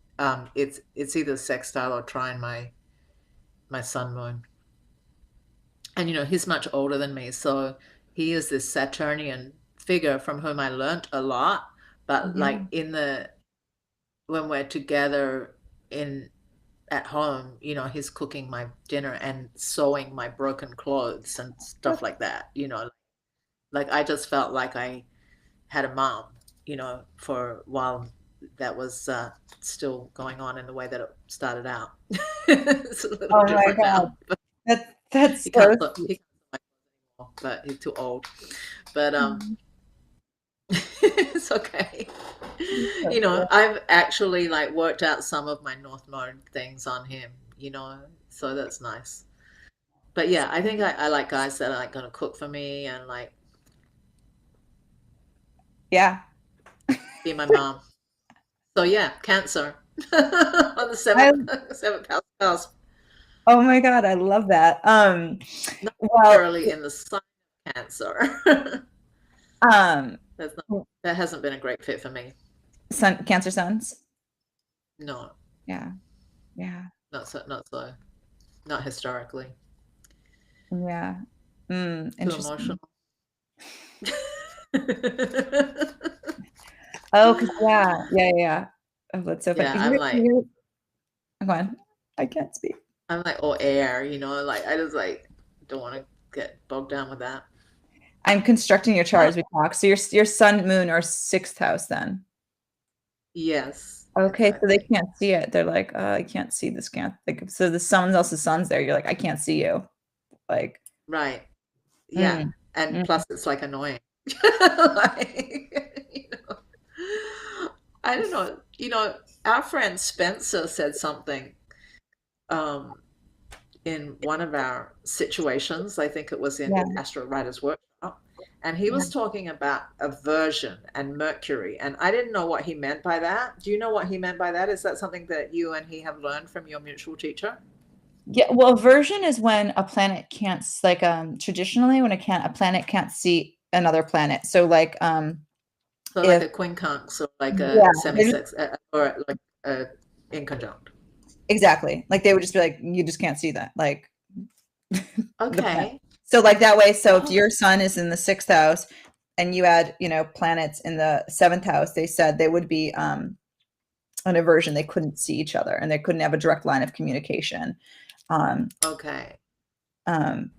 it's either sextile or trine my sun moon. And he's much older than me, so he is this Saturnian figure from whom I learnt a lot. But like Yeah. when we're together in at home, he's cooking my dinner and sewing my broken clothes and stuff like that. Like I just felt like I had a mom, for while that was still going on in the way that it started out. It's a little Oh my different God. now, but That's he so can't sew, sweet. he can't sew my clothes anymore, but he's too old. But Mhm. it's okay. So cute. I've actually like worked out some of my North Node things on him, so that's nice. But yeah, I think I like guys that are like gonna cook for me and like Yeah. be my mom. So yeah, Cancer on the I, seventh house, oh my God, I love that. not Well, necessarily in the sign of Cancer. um, That hasn't been a great fit for me. Cancer sons. No, Yeah. Yeah. not historically. Yeah. Too Interesting. emotional. Oh, 'cause yeah, yeah, yeah. Oh, that's so funny. Yeah, 'Cause I'm like go on. I can't speak. I'm like all air, like I just like don't want to get bogged down with that. I'm constructing your chart Oh, as we talk. So your sun, moon are sixth house then. yes, Okay, so they exactly. can't see it. They're like, I can't see this. Can't like so the someone else's sun's there. You're like, I can't see you. Like, Right. Yeah. mm, And mm, plus it's like annoying. Like, I don't know. Our friend Spencer said something um in one of our situations. I think it was in yeah, Astro Writers Workshop. And he yeah. was talking about aversion and Mercury. And I didn't know what he meant by that. Do you know what he meant by that? Is that something that you and he have learned from your mutual teacher? Yeah, well, aversion is when a planet can't like traditionally when a planet can't see another planet. So like So like if a quincunx or like yeah, a semi-sex or like in conjunct. exactly. Like they would just be like, you just can't see that. Like the planet. Okay. So like that way, so if Oh, your sun is in the sixth house and you had, planets in the seventh house, they said they would be an aversion. They couldn't see each other and they couldn't have a direct line of communication. Um, okay.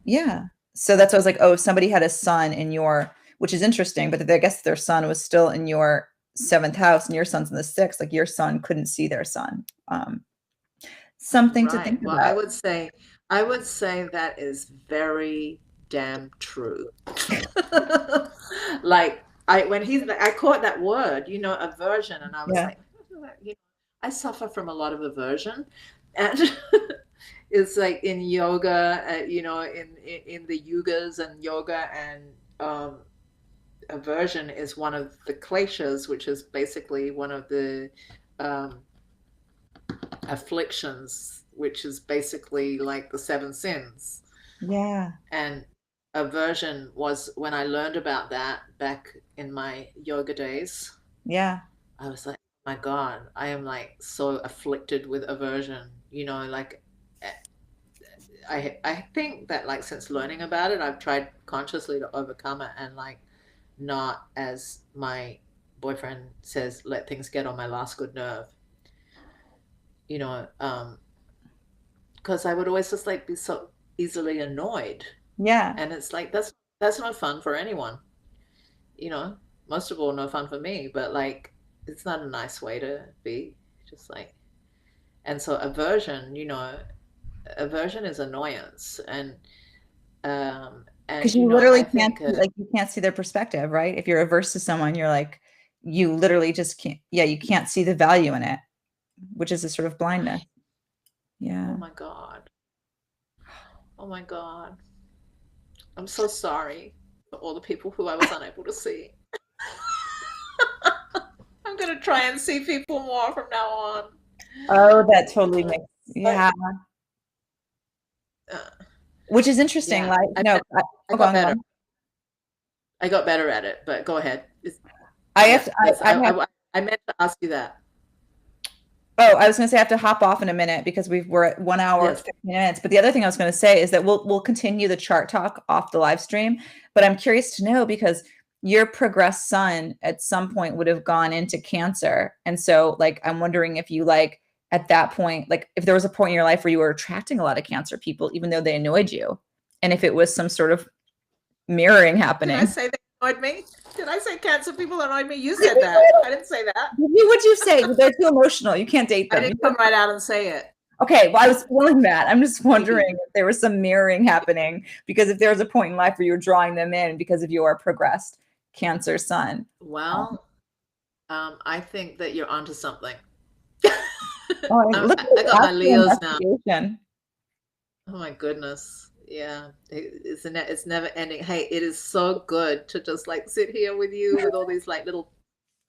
yeah. So that's why I was like, oh, if somebody had a sun in your, which is interesting, but I guess their sun was still in your seventh house and your sun's in the sixth, like your sun couldn't see their sun. Something to think Right. Well, about. I would say that is very damn true. Like I caught that word, aversion, and I was Yeah. like, I suffer from a lot of aversion, and it's like in yoga, in the yugas and yoga, and aversion is one of the kleshas, which is basically one of the um, afflictions, which is basically like the seven sins. Yeah. And aversion was when I learned about that back in my yoga days. Yeah. I was like, oh my God, I am like so afflicted with aversion. Like I think that like since learning about it, I've tried consciously to overcome it and like not, as my boyfriend says, let things get on my last good nerve. You know, because I would always just like be so easily annoyed. Yeah. And it's like that's not fun for anyone. You know, most of all, no fun for me, but like it's not a nice way to be. Just like, and so aversion is annoyance, and Because you literally I can't think see, like you can't see their perspective, right? If you're averse to someone, you're like, you literally just can't, yeah, you can't see the value in it, which is a sort of blindness. oh Yeah. my God, oh my God, I'm so sorry for all the people who I was unable to see. I'm gonna try and see people more from now on. Oh, that totally Uh, makes, but yeah. uh, Which is interesting. yeah, Like, no, I go got on, go better. on. I got better at it, but go ahead. I have Yeah, to, that's I have, I meant to ask you that. oh, I was going to say I have to hop off in a minute because we're at 1 hour, Yes. 15 minutes. But the other thing I was going to say is that we'll continue the chart talk off the live stream. But I'm curious to know because your progressed sun at some point would have gone into Cancer. And so like I'm wondering if you like at that point, like if there was a point in your life where you were attracting a lot of Cancer people, even though they annoyed you, and if it was some sort of mirroring Did I happening. say they annoyed me? Did I say Cancer people annoyed me? You said that. I didn't say that. What'd you say? They're too emotional. You can't date I them. didn't come right out and say it. Okay, well, I was feeling that. I'm just wondering Maybe. if there was some mirroring happening because if there was a point in life where you were drawing them in because of your progressed Cancer sun. Well, I think that you're onto something. Oh, look at I the got my actual Leos now. investigation. Oh my goodness. Yeah. It's never ending. Hey, it is so good to just like sit here with you with all these like little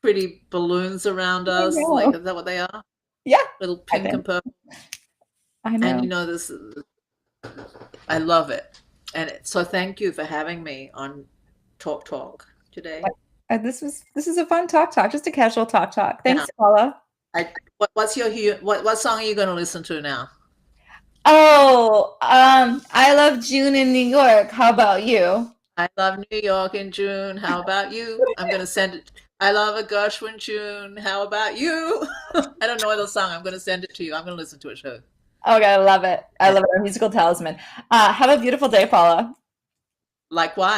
pretty balloons around I us. Like, know. is that what they are? Yeah, Little I pink think and purple. I And know. this, I love it. And so thank you for having me on Talk Talk today. This is a fun talk, just a casual talk. Thanks, Now, Paula. what song are you going to listen to now? Oh, I love June in New York. How about you? I love New York in June. How about you? I'm going to send it. I love a Gershwin June. How about you? I don't know the song. I'm going to send it to you. I'm going to listen to it too. Oh, God, I love it. I love it. Our musical talisman. Have a beautiful day, Paula. Likewise.